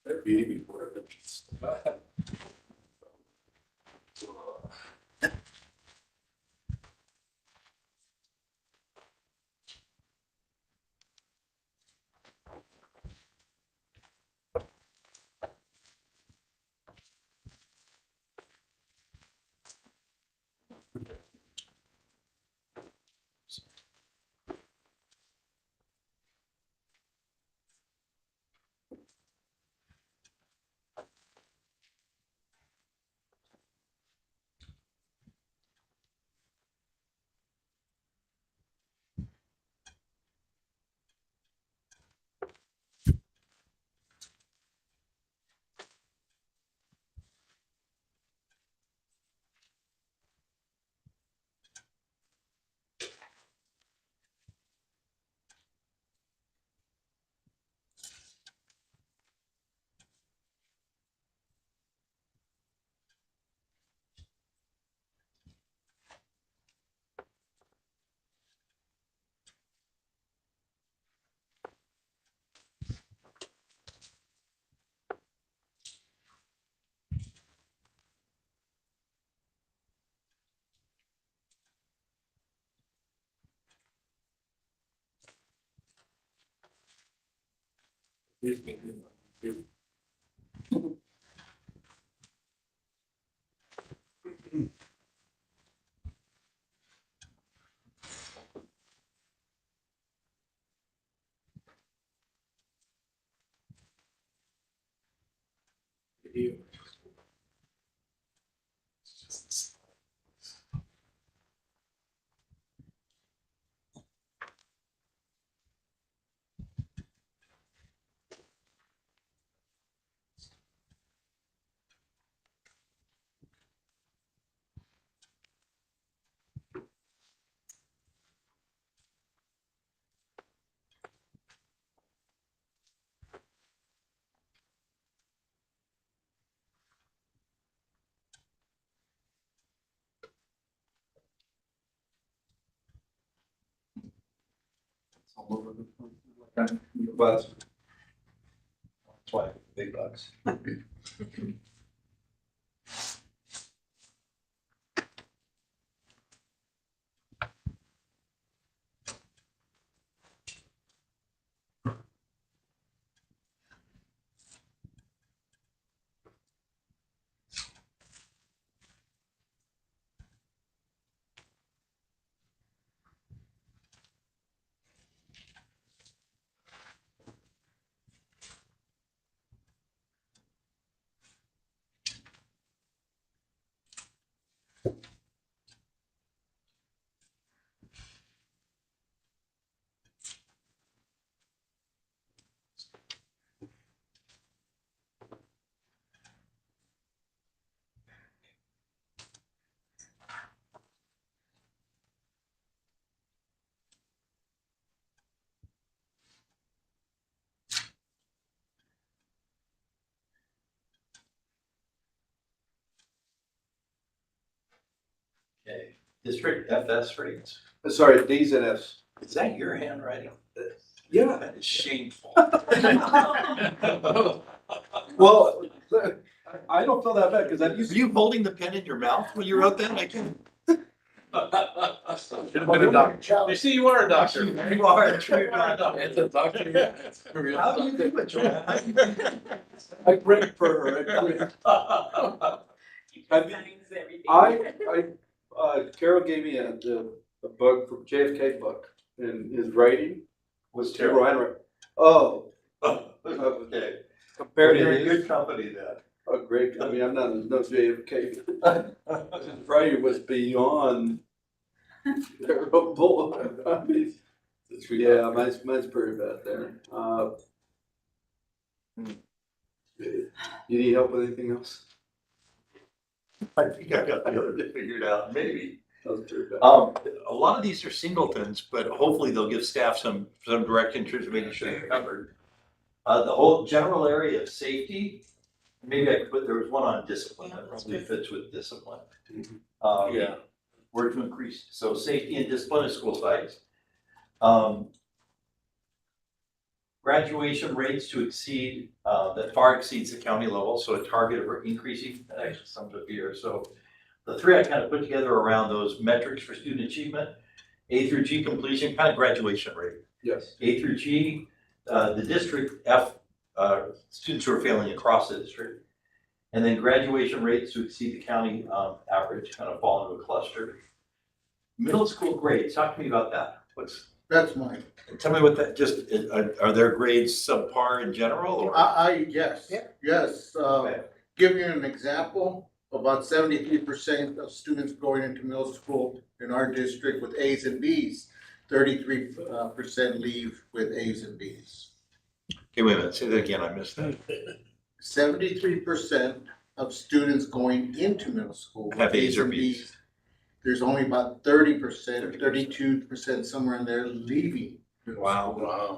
They're beauty before it. But that's why big bucks. Okay, district FS rates. Sorry, Ds and Fs. Is that your handwriting? Yeah. That is shameful. Well, I don't feel that bad because I'm Were used you holding the pen in your mouth when you wrote that? I can't. Should have been a doctor. You see, you are a doctor. You are a true doctor. It's a doctor, yeah. It's a real How do you doctor. do it, Joanne? How do you do it? I prayed for her. Carol gave me a book from JFK book, and his writing was terrible handwriting. Oh, Okay. compared You're to in his, good company then. a great, I mean, I'm not, no JFK. His writing was beyond terrible. I mean, yeah, mine's pretty bad there. You need help with anything else? I think I got the other bit figured out, maybe. That was pretty bad. A lot of these are singletons, but hopefully they'll give staff some direction in terms of making sure they're covered. The whole general area of safety, maybe I could put, there was one on discipline, that probably fits with discipline. Yeah. Where to increase, so safety and discipline at school sites. Graduation rates to exceed, that far exceeds the county level, so a target of increasing, that actually sums up here. So the three I kind of put together around those metrics for student achievement, A through G completion, kind of graduation rate. Yes. A through G, the district F, students who are failing across the district. And then graduation rates to exceed the county average, kind of fall into a cluster. Middle school grades, talk to me about that. That's mine. Tell me what that, just, are their grades subpar in general or? Yes, Yeah. yes, Okay. give you an example, about 73% of students going into middle school in our district with A's and B's, 33% leave with A's and B's. Okay, wait a minute, say that again, I missed that. 73% of students going into middle school with Have A's A's or and B's. B's. There's only about 30%, 32% somewhere in there leaving. middle school. Wow.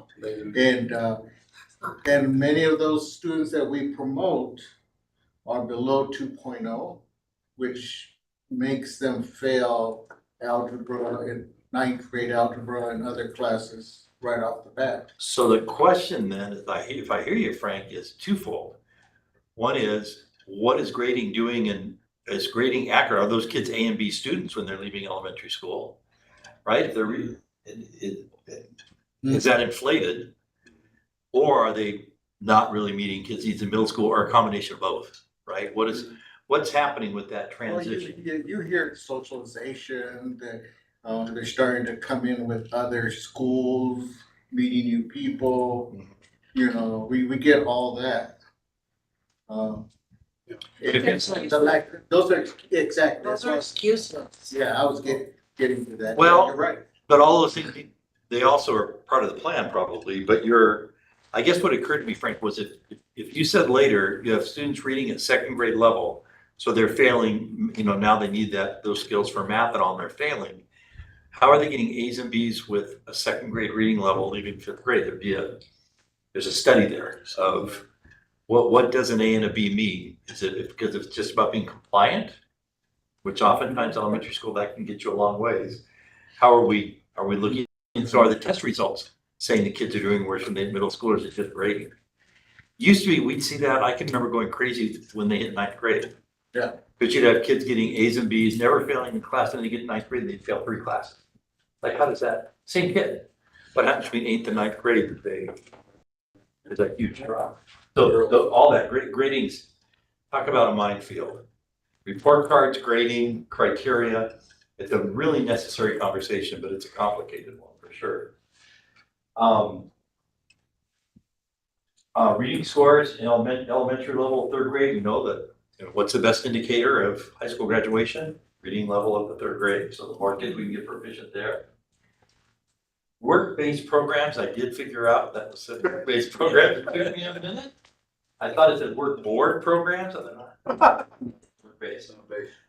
And many of those students that we promote are below 2.0, which makes them fail algebra and ninth grade algebra and other classes right off the bat. So the question then, if I hear you, Frank, is twofold. One is, what is grading doing and is grading accurate? Are those kids A and B students when they're leaving elementary school? Right? If they're, is that inflated? Or are they not really meeting kids' needs in middle school, or a combination of both, right? What's happening with that Well, transition? you hear socialization, that, they're starting to come in with other schools, meeting new people, you know, we get all that. If it's- Those are, exactly, Those that's are what, excuses. yeah, I was getting to that. Well- You're right. But all those things, they also are part of the plan probably, but I guess what occurred to me, Frank, was if you said later, you have students reading at second grade level, so they're failing, now they need those skills for math and all, and they're failing. How are they getting A's and B's with a second grade reading level leaving fifth grade? There's a study there of what does an A and a B mean? Is it because it's just about being compliant? Which oftentimes elementary school, that can get you a long ways. How are we looking, and so are the test results saying the kids are doing worse than the middle schoolers at fifth grade? Used to be, we'd see that, I can remember going crazy when they hit ninth grade. Yeah. But you'd have kids getting A's and B's, never failing in class, and they get ninth grade, and they'd fail 3 classes. Like, how does that, same kid, what happens between 8th and 9th grade, there's a huge drop. So all that gradings, talk about a minefield. Report cards, grading, criteria, it's a really necessary conversation, but it's a complicated one for sure. Reading scores in elementary level, third grade, what's the best indicator of high school graduation? Reading level of the third grade, so the more kids we can get proficient there. Work-based programs, I did figure out that was a work-based program. It took me a minute. I thought it said work board programs, I thought, work-based.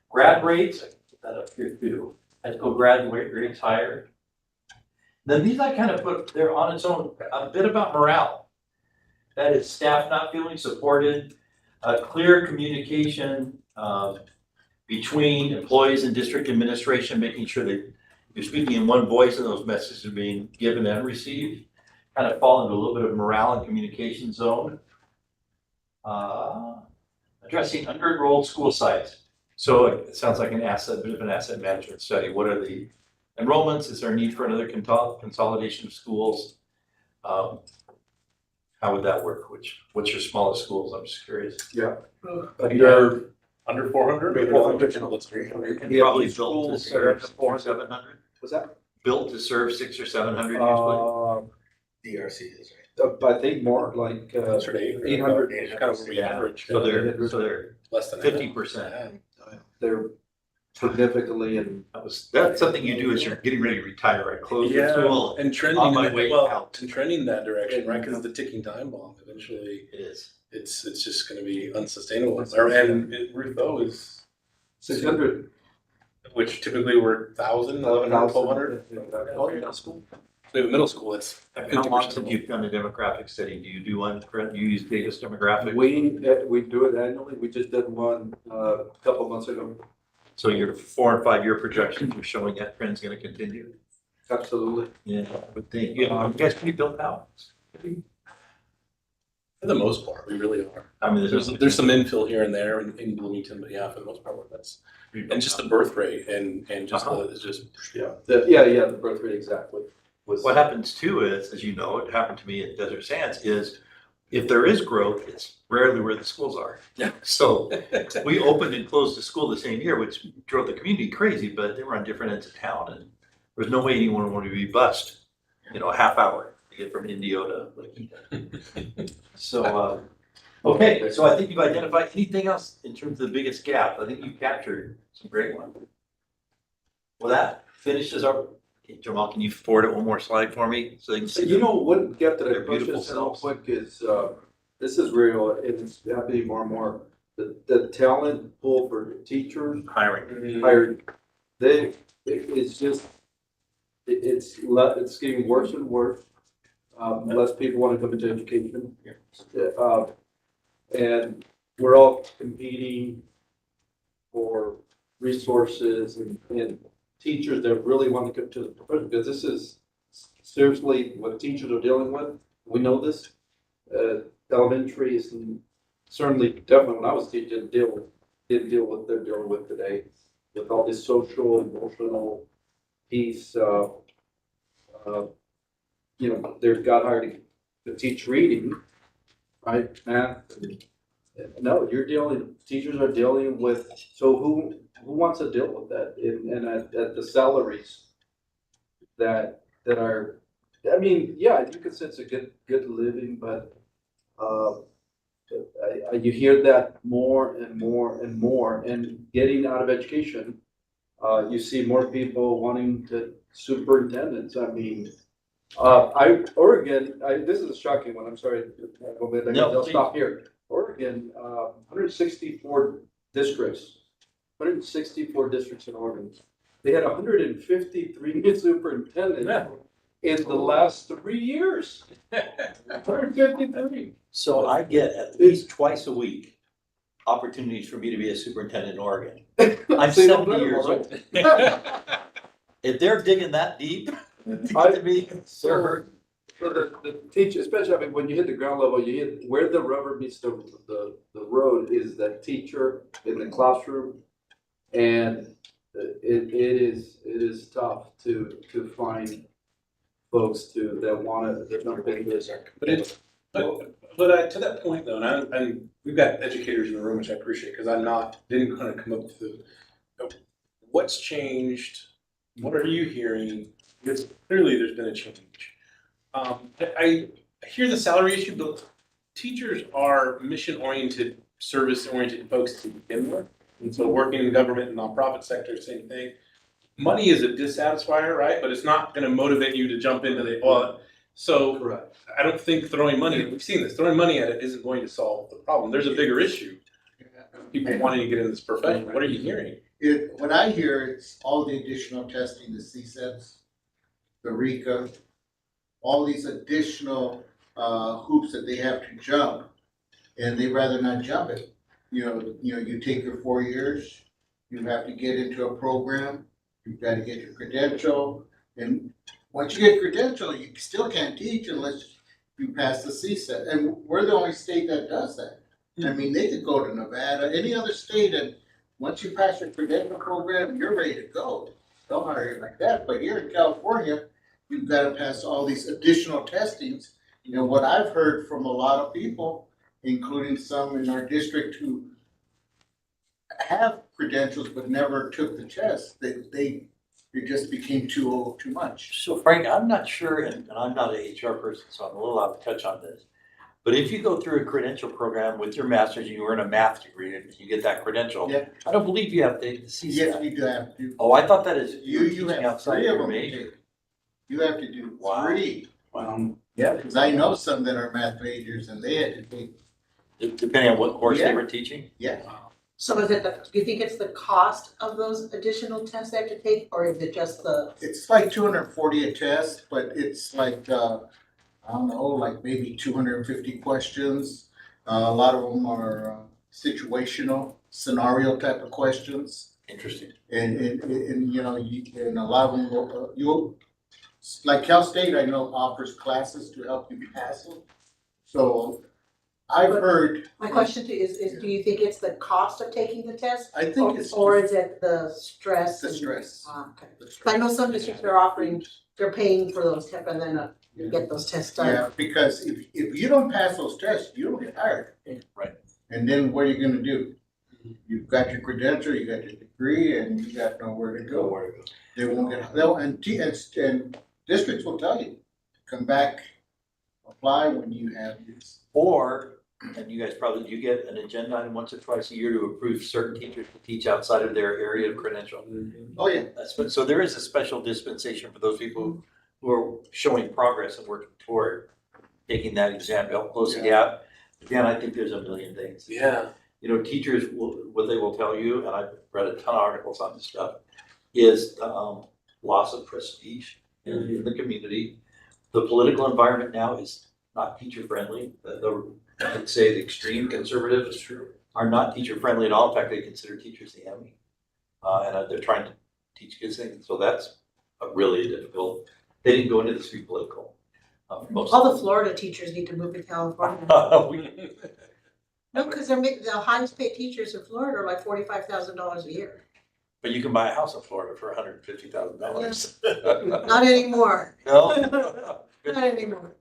Grad rates, I put that up here too. High school graduate rates higher. Then these I kind of put there on its own, a bit about morale. That is staff not feeling supported, clear communication between employees and district administration, making sure that you're speaking in one voice and those messages are being given and received. Kind of fall into a little bit of morale and communication zone. Addressing under-enrolled school sites. So it sounds like bit of an asset management study. What are the enrollments? Is there a need for another consolidation of schools? How would that work? What's your smallest schools? I'm just curious. Yeah. Under 400? Maybe 400. And Yeah, probably these built to schools serve are 400 or 700. Was that? Built to serve 600 or 700 usually. DRC is I think more like, Closer to 800. Kind of where we average. So they're Less than 50%. They're significantly in. That's something you do as you're getting ready to retire. I close the school. And trending, on my way out. and trending that direction, right? Because the ticking time bomb eventually, It is. it's just going to be unsustainable. And Ruth O is 600. which typically were 1,000, 1,100, 1,200. Oh, yeah, school. We have middle school, it's How long 50%. since you've done a demographic study? Do you do one? You use Vegas demographic? We do it annually. We just did one a couple months ago. So your 4 and 5 year projections are showing that trend's going to continue. Absolutely. Yeah, I would think. You guys pretty built out. For the most part, we really are. I mean, There's some infill here and there in Bloomington, but yeah, for the most part, that's, and just the birth rate and just it's just, yeah. The birth rate exactly. What happens too is, as you know, it happened to me at Desert Sands, is if there is growth, it's rarely where the schools are. Yeah. So we opened and closed the school the same year, which drove the community crazy, but they were on different ends of town, and there's no way anyone wanted to be bused, a half hour to get from Indio to like. So, okay, so I think you've identified anything else in terms of the biggest gap. I think you captured some great ones. Well, that finishes our, Jamal, can you forward it one more slide for me so they can see? One gap that I Their beautiful pushed real selves. quick is, this is real, it's happening more and more. The talent pool for teachers Hiring. hired, it's getting worse and worse. Less people want to come into education. And we're all competing for resources and teachers that really want to come to the profession, because this is seriously what teachers are dealing with. We know this. Elementary is certainly, definitely when I was teaching, didn't deal with what they're dealing with today, with all this social, emotional piece. They got hired to teach reading. right, math. No, teachers are dealing with, so who wants to deal with that? And at the salaries that are, I mean, yeah, you could say it's a good living, but, you hear that more and more and more, and getting out of education, you see more people wanting to superintendents. I mean, Oregon, this is a shocking one, I'm sorry, I'll stop here. Oregon, 164 districts, 164 districts in Oregon. They had 153 new superintendents in the last 3 years. 153. So I get at least twice a week opportunities for me to be a superintendent in Oregon. I'm So you don't 70 blame years them, old. right? If they're digging that deep, I- to me, sir. So the teacher, especially, I mean, when you hit the ground level, you hit, where the rubber meets the road is that teacher in the classroom. And it is tough to find folks that wanna, that don't think this. But to that point though, and we've got educators in the room, which I appreciate, because didn't kind of come up with what's changed, what are you hearing? Because clearly there's been a change. I hear the salary issue, but teachers are mission-oriented, service-oriented folks to begin with. And so working in government and nonprofit sector, same thing. Money is a dissatisfier, right? But it's not gonna motivate you to jump into so Correct. I don't think throwing money, we've seen this, throwing money at it isn't going to solve the problem. There's a bigger issue. People wanting to get in this profession. What are you hearing? What I hear, it's all the additional testing, the CSEPs, the RICA, all these additional hoops that they have to jump, and they rather not jump it. You take your 4 years, you have to get into a program, you've got to get your credential, and once you get credential, you still can't teach unless you pass the CSEP. And we're the only state that does that. I mean, they could go to Nevada, any other state, and once you pass your credential program, you're ready to go. They'll hire you like that. But here in California, you've got to pass all these additional testings. What I've heard from a lot of people, including some in our district who have credentials but never took the test, it just became too much. So Frank, I'm not sure, and I'm not an HR person, so I'm a little out of touch on this. But if you go through a credential program with your master's and you earn a math degree and you get that credential, Yeah. I don't believe you have to take the CSAT. Yes, you do have to. Oh, I thought that is You teaching have outside 3 of your them to major. take. You have to do Wow. 3. Wow. Yeah, because I know some that are math majors and they had to take, Depending on what course they Yeah. were teaching? yeah. So do you think it's the cost of those additional tests they have to take, or is it just the? It's like 240 a test, but it's like, I don't know, like maybe 250 questions. A lot of them are situational, scenario type of questions. Interesting. And and a lot of them will, like Cal State, I know offers classes to help you pass them. So I've heard, My question to you is do you think it's the cost of taking the test? I think it's Or just is it the stress? the and- stress. Okay. The stress. I know some districts are offering, they're paying for those tests and then get those tests done. Yeah, because if you don't pass those tests, you don't get hired. Right. And then what are you gonna do? You've got your credential, you got your degree, and you got nowhere to go. Nowhere to go. They won't get, and districts will tell you, come back, apply when you have this. Or, and you guys probably, you get an agenda item once or twice a year to approve certain teachers to teach outside of their area of credential. Oh, yeah. So there is a special dispensation for those people who are showing progress and working toward taking that exam to help close the gap. Again, I think there's a million things. Yeah. Teachers what they will tell you, and I've read a ton of articles on this stuff, is loss of prestige in the community. The political environment now is not teacher friendly. I'd say the extreme conservatives are not teacher friendly at all. In fact, they consider teachers the enemy. And they're trying to teach kids things. So that's a really difficult. They didn't go into this to be political. Most All of the Florida teachers need to move to California. them. No, because the highest paid teachers in Florida are like $45,000 a year. But you can buy a house in Florida for $150,000. Not anymore. No. Not anymore.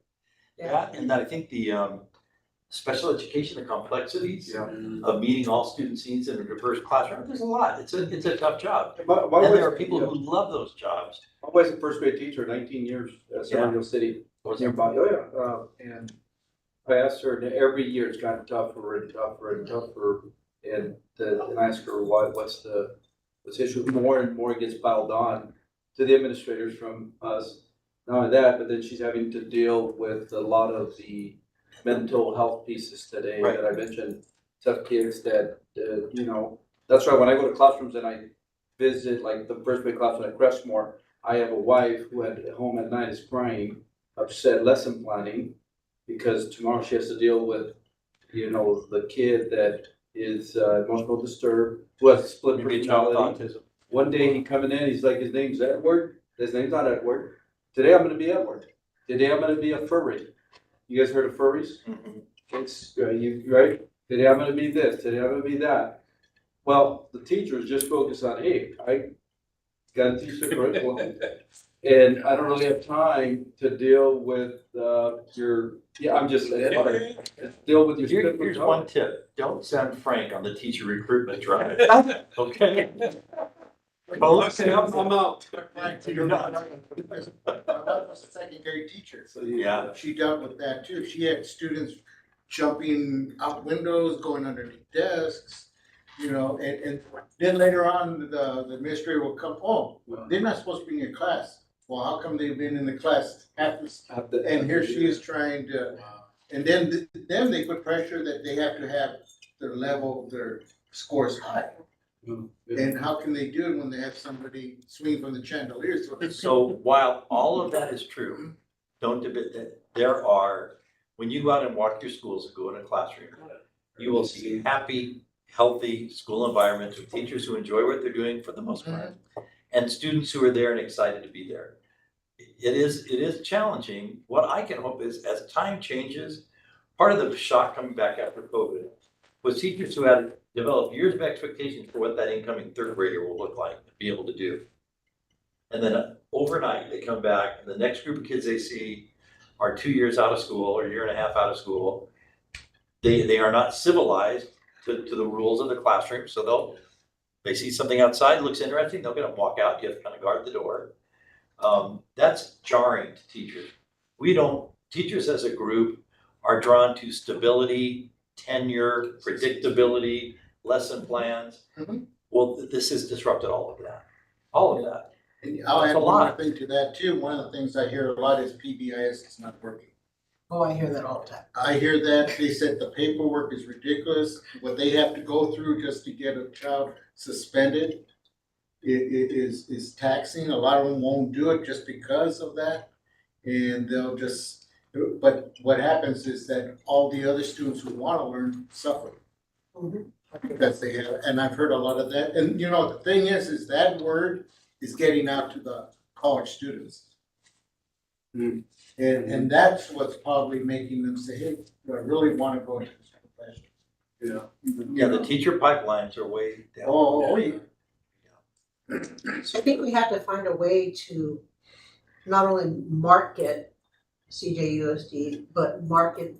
Yeah, and I think the special education, the complexities Yeah. of meeting all student needs in a diverse classroom. There's a lot. It's a tough job. My And there are wife's- people yeah. who love those jobs. My wife's a first grade teacher, 19 years at San Diego City. Nearby, oh yeah, and I asked her, and every year it's gotten tougher and tougher and tougher. And I asked her, what's the issue? More and more gets piled on to the administrators from us. Not only that, but then she's having to deal with a lot of the mental health pieces today Right. that I mentioned. Tough kids that, you know, that's why when I go to classrooms and I visit like the first grade classroom at Crestmore, I have a wife who at home at night is crying, upset, lesson planning, because tomorrow she has to deal with, you know, the kid that is emotional disturbed, who has split Maybe a child with personality. autism. One day he coming in, he's like, his name's Edward. His name's not Edward. Today I'm gonna be Edward. Today I'm gonna be a furry. You guys heard of furries? It's, you, right? Today I'm gonna be this, today I'm gonna be that. Well, the teachers just focus on, hey, I gotta teach the curriculum. And I don't really have time to deal with, I'm just, deal with your. Here's one tip. Don't send Frank on the teacher recruitment drive. Okay? Okay, I'm out. You're not. My wife was a secondary teacher, so Yeah. she dealt with that too. She had students jumping out windows, going underneath desks, you know, and then later on, the administrator will come, oh, they're not supposed to be in your class. Well, how come they've been in the class half this, and here she is trying to, and then they put pressure that they have to have their level, their scores high. And how can they do it when they have somebody swing from the chandelier? So while all of that is true, don't debate that. There are, when you go out and walk your schools and go in a classroom, you will see happy, healthy school environments with teachers who enjoy what they're doing for the most part, and students who are there and excited to be there. It is challenging. What I can hope is as time changes, part of the shock coming back after COVID was teachers who had developed years of expectations for what that incoming third grader will look like, be able to do. And then overnight, they come back, and the next group of kids they see are 2 years out of school or a year and a half out of school. They are not civilized to the rules of the classroom, so they see something outside, looks interesting, they'll get up, walk out, you have to kind of guard the door. That's jarring to teachers. Teachers as a group are drawn to stability, tenure, predictability, lesson plans. Well, this has disrupted all of that, And I'll That's add a one more lot. thing to that too. One of the things I hear a lot is PBIS is not working. Oh, I hear that all the time. I hear that. They said the paperwork is ridiculous. What they have to go through just to get a child suspended is taxing. A lot of them won't do it just because of that. And they'll just, but what happens is that all the other students who want to learn suffer. Because they have, and I've heard a lot of that. And you know, the thing is that word is getting out to the college students. And that's what's probably making them say, hey, do I really want to go into this profession? Yeah, the teacher pipelines are way down. Oh, yeah. I think we have to find a way to not only market CJUSD, but market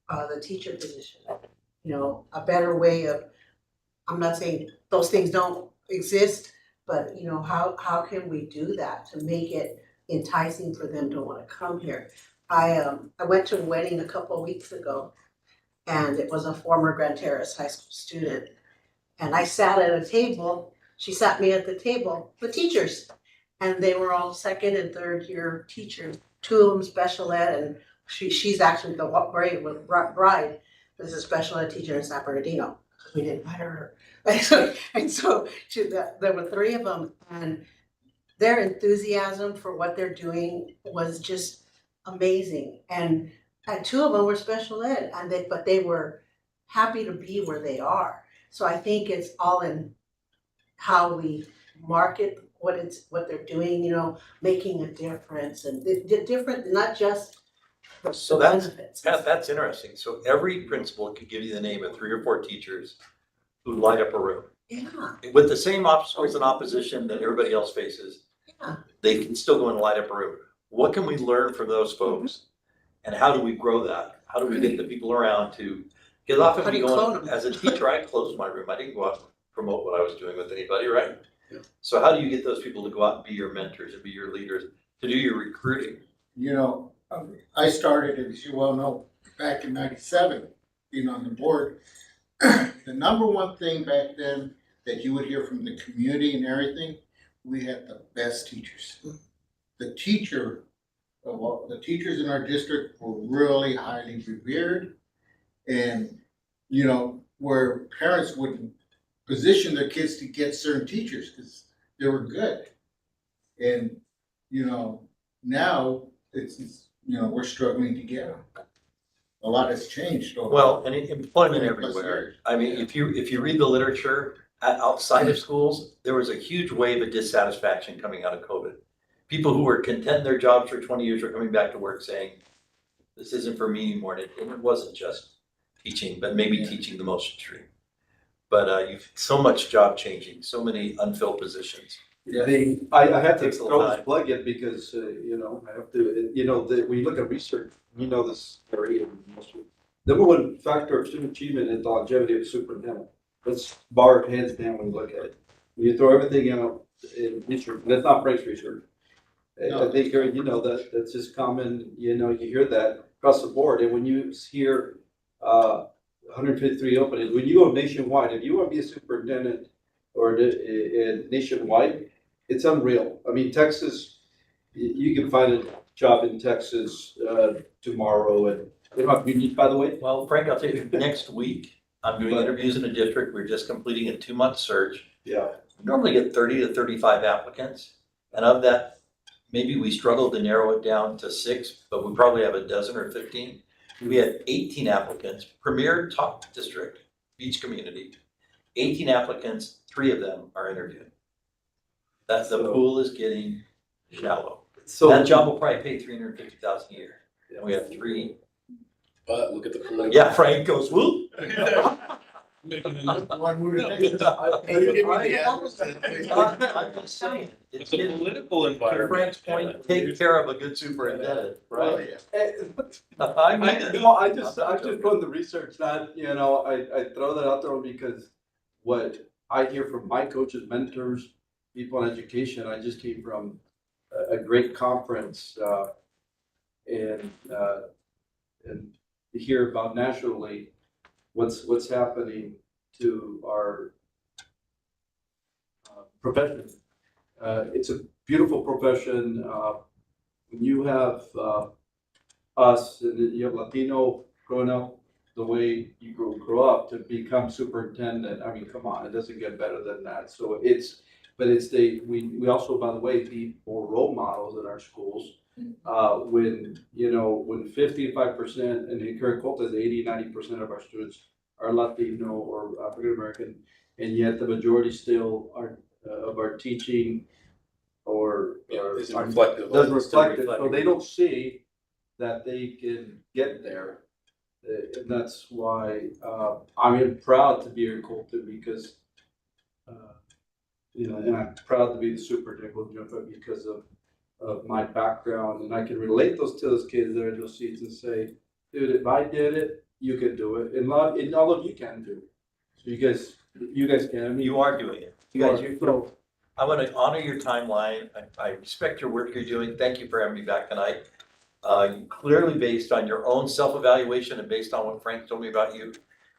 the teacher position. You know, a better way of, I'm not saying those things don't exist, but you know, how can we do that to make it enticing for them to want to come here? I went to a wedding a couple of weeks ago, and it was a former Grand Terrace high school student. And I sat at a table, she sat me at the table with teachers. And they were all second and third year teachers, 2 of them special ed, and she's actually the bride was a special ed teacher in San Bernardino. We didn't hire her. And so there were 3 of them, and their enthusiasm for what they're doing was just amazing. And 2 of them were special ed, but they were happy to be where they are. So I think it's all in how we market what they're doing, you know, making a difference, and the different, not just the So that's, benefits. Pat, that's interesting. So every principal could give you the name of 3 or 4 teachers who light up a room. Yeah, With the same obstacles and opposition that everybody else faces, yeah. they can still go and light up a room. What can we learn from those folks? And how do we grow that? How do we get the people around to, because often How do we you go, clone in- 'em? as a teacher, I closed my room. I didn't go out and promote what I was doing with anybody, right? Yeah. So how do you get those people to go out and be your mentors and be your leaders, to do your recruiting? You know, I started, as you well know, back in '97, being on the board. The number one thing back then that you would hear from the community and everything, we had the best teachers. The teachers in our district were really highly revered. And, you know, where parents would position their kids to get certain teachers because they were good. And, you know, now we're struggling to get them. A lot has changed over. Well, and employment 20+ everywhere. years. I mean, if you read the literature outside of schools, there was a huge wave of dissatisfaction coming out of COVID. People who were content in their jobs for 20 years are coming back to work saying, this isn't for me anymore. And it wasn't just teaching, but maybe Yeah. teaching the most extreme. But you've so much job changing, so many unfilled positions. Yeah. I have to Takes a throw little this time. plug in because, you know, I have to, you know, when you look at research, you know this area. Number one factor of student achievement is the longevity of the superintendent. That's bar hands down when you look at it. When you throw everything out in research, that's not Frank's research. I think, you know, that's just common, you know, you hear that across the board. And when you hear 153 openings, when you go nationwide, if you want to be a superintendent or nationwide, it's unreal. I mean, Texas, you can find a job in Texas tomorrow, and they don't have to be unique, by the way. Well, Frank, I'll tell you, next week, I'm doing interviews in a district. We're just completing a 2-month search. Yeah. We normally get 30 to 35 applicants. And of that, maybe we struggled to narrow it down to 6, but we probably have a dozen or 15. We had 18 applicants, premier top district, beach community. 18 applicants, 3 of them are interviewed. That's the pool is getting shallow. So That job will probably pay $350,000 a year. And we have 3. But look at the political. Yeah, Frank goes, whoop. One move to Texas. I'm just saying, it's It's a getting, political to environment. Frank's point, take care of a good superintendent, right? I mean it. I just put in the research that, you know, I throw that out there because what I hear from my coaches, mentors, people in education, I just came from a great conference, and to hear about nationally what's happening to our profession. It's a beautiful profession. When you have us, and then you have Latino growing up the way you grow up to become superintendent, I mean, come on, it doesn't get better than that. So we also, by the way, be more role models in our schools. When 55%, and in current quotas, 80-90% of our students are Latino or African American, and yet the majority still are of our teaching Isn't reflective of doesn't it. reflect it, so they don't see that they can get there. And that's why I'm proud to be here in Colton because, and I'm proud to be the superintendent because of my background, and I can relate to those kids that are in those seats and say, dude, if I did it, you can do it, and all of you can do it. So you guys can. I mean, You are doing it. You guys, I want to honor your timeline. I respect your work you're doing. Thank you for having me back tonight. Clearly based on your own self-evaluation and based on what Frank told me about you,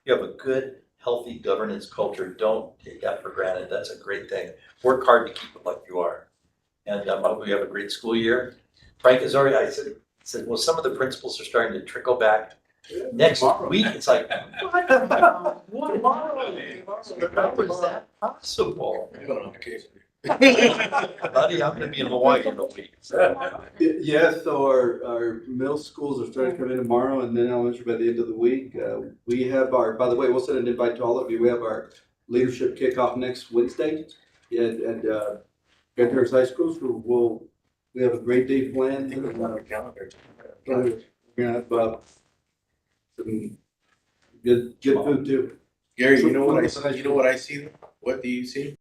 you have a good, healthy governance culture. Don't take that for granted. That's a great thing. Work hard to keep it like you are. And I hope you have a great school year. Frank has already, I said, well, some of the principals are starting to trickle back. Next week, it's like, what? How is that possible? Buddy, I'm gonna be in Hawaii in a week. Yes, so our middle schools are starting to come in tomorrow, and then elementary by the end of the week. We have by the way, we'll send an invite to all of you. We have our leadership kickoff next Wednesday at Grandparents High School. So we have a great day planned. We're gonna have some good food too. Gary, you know what I see? What do you see?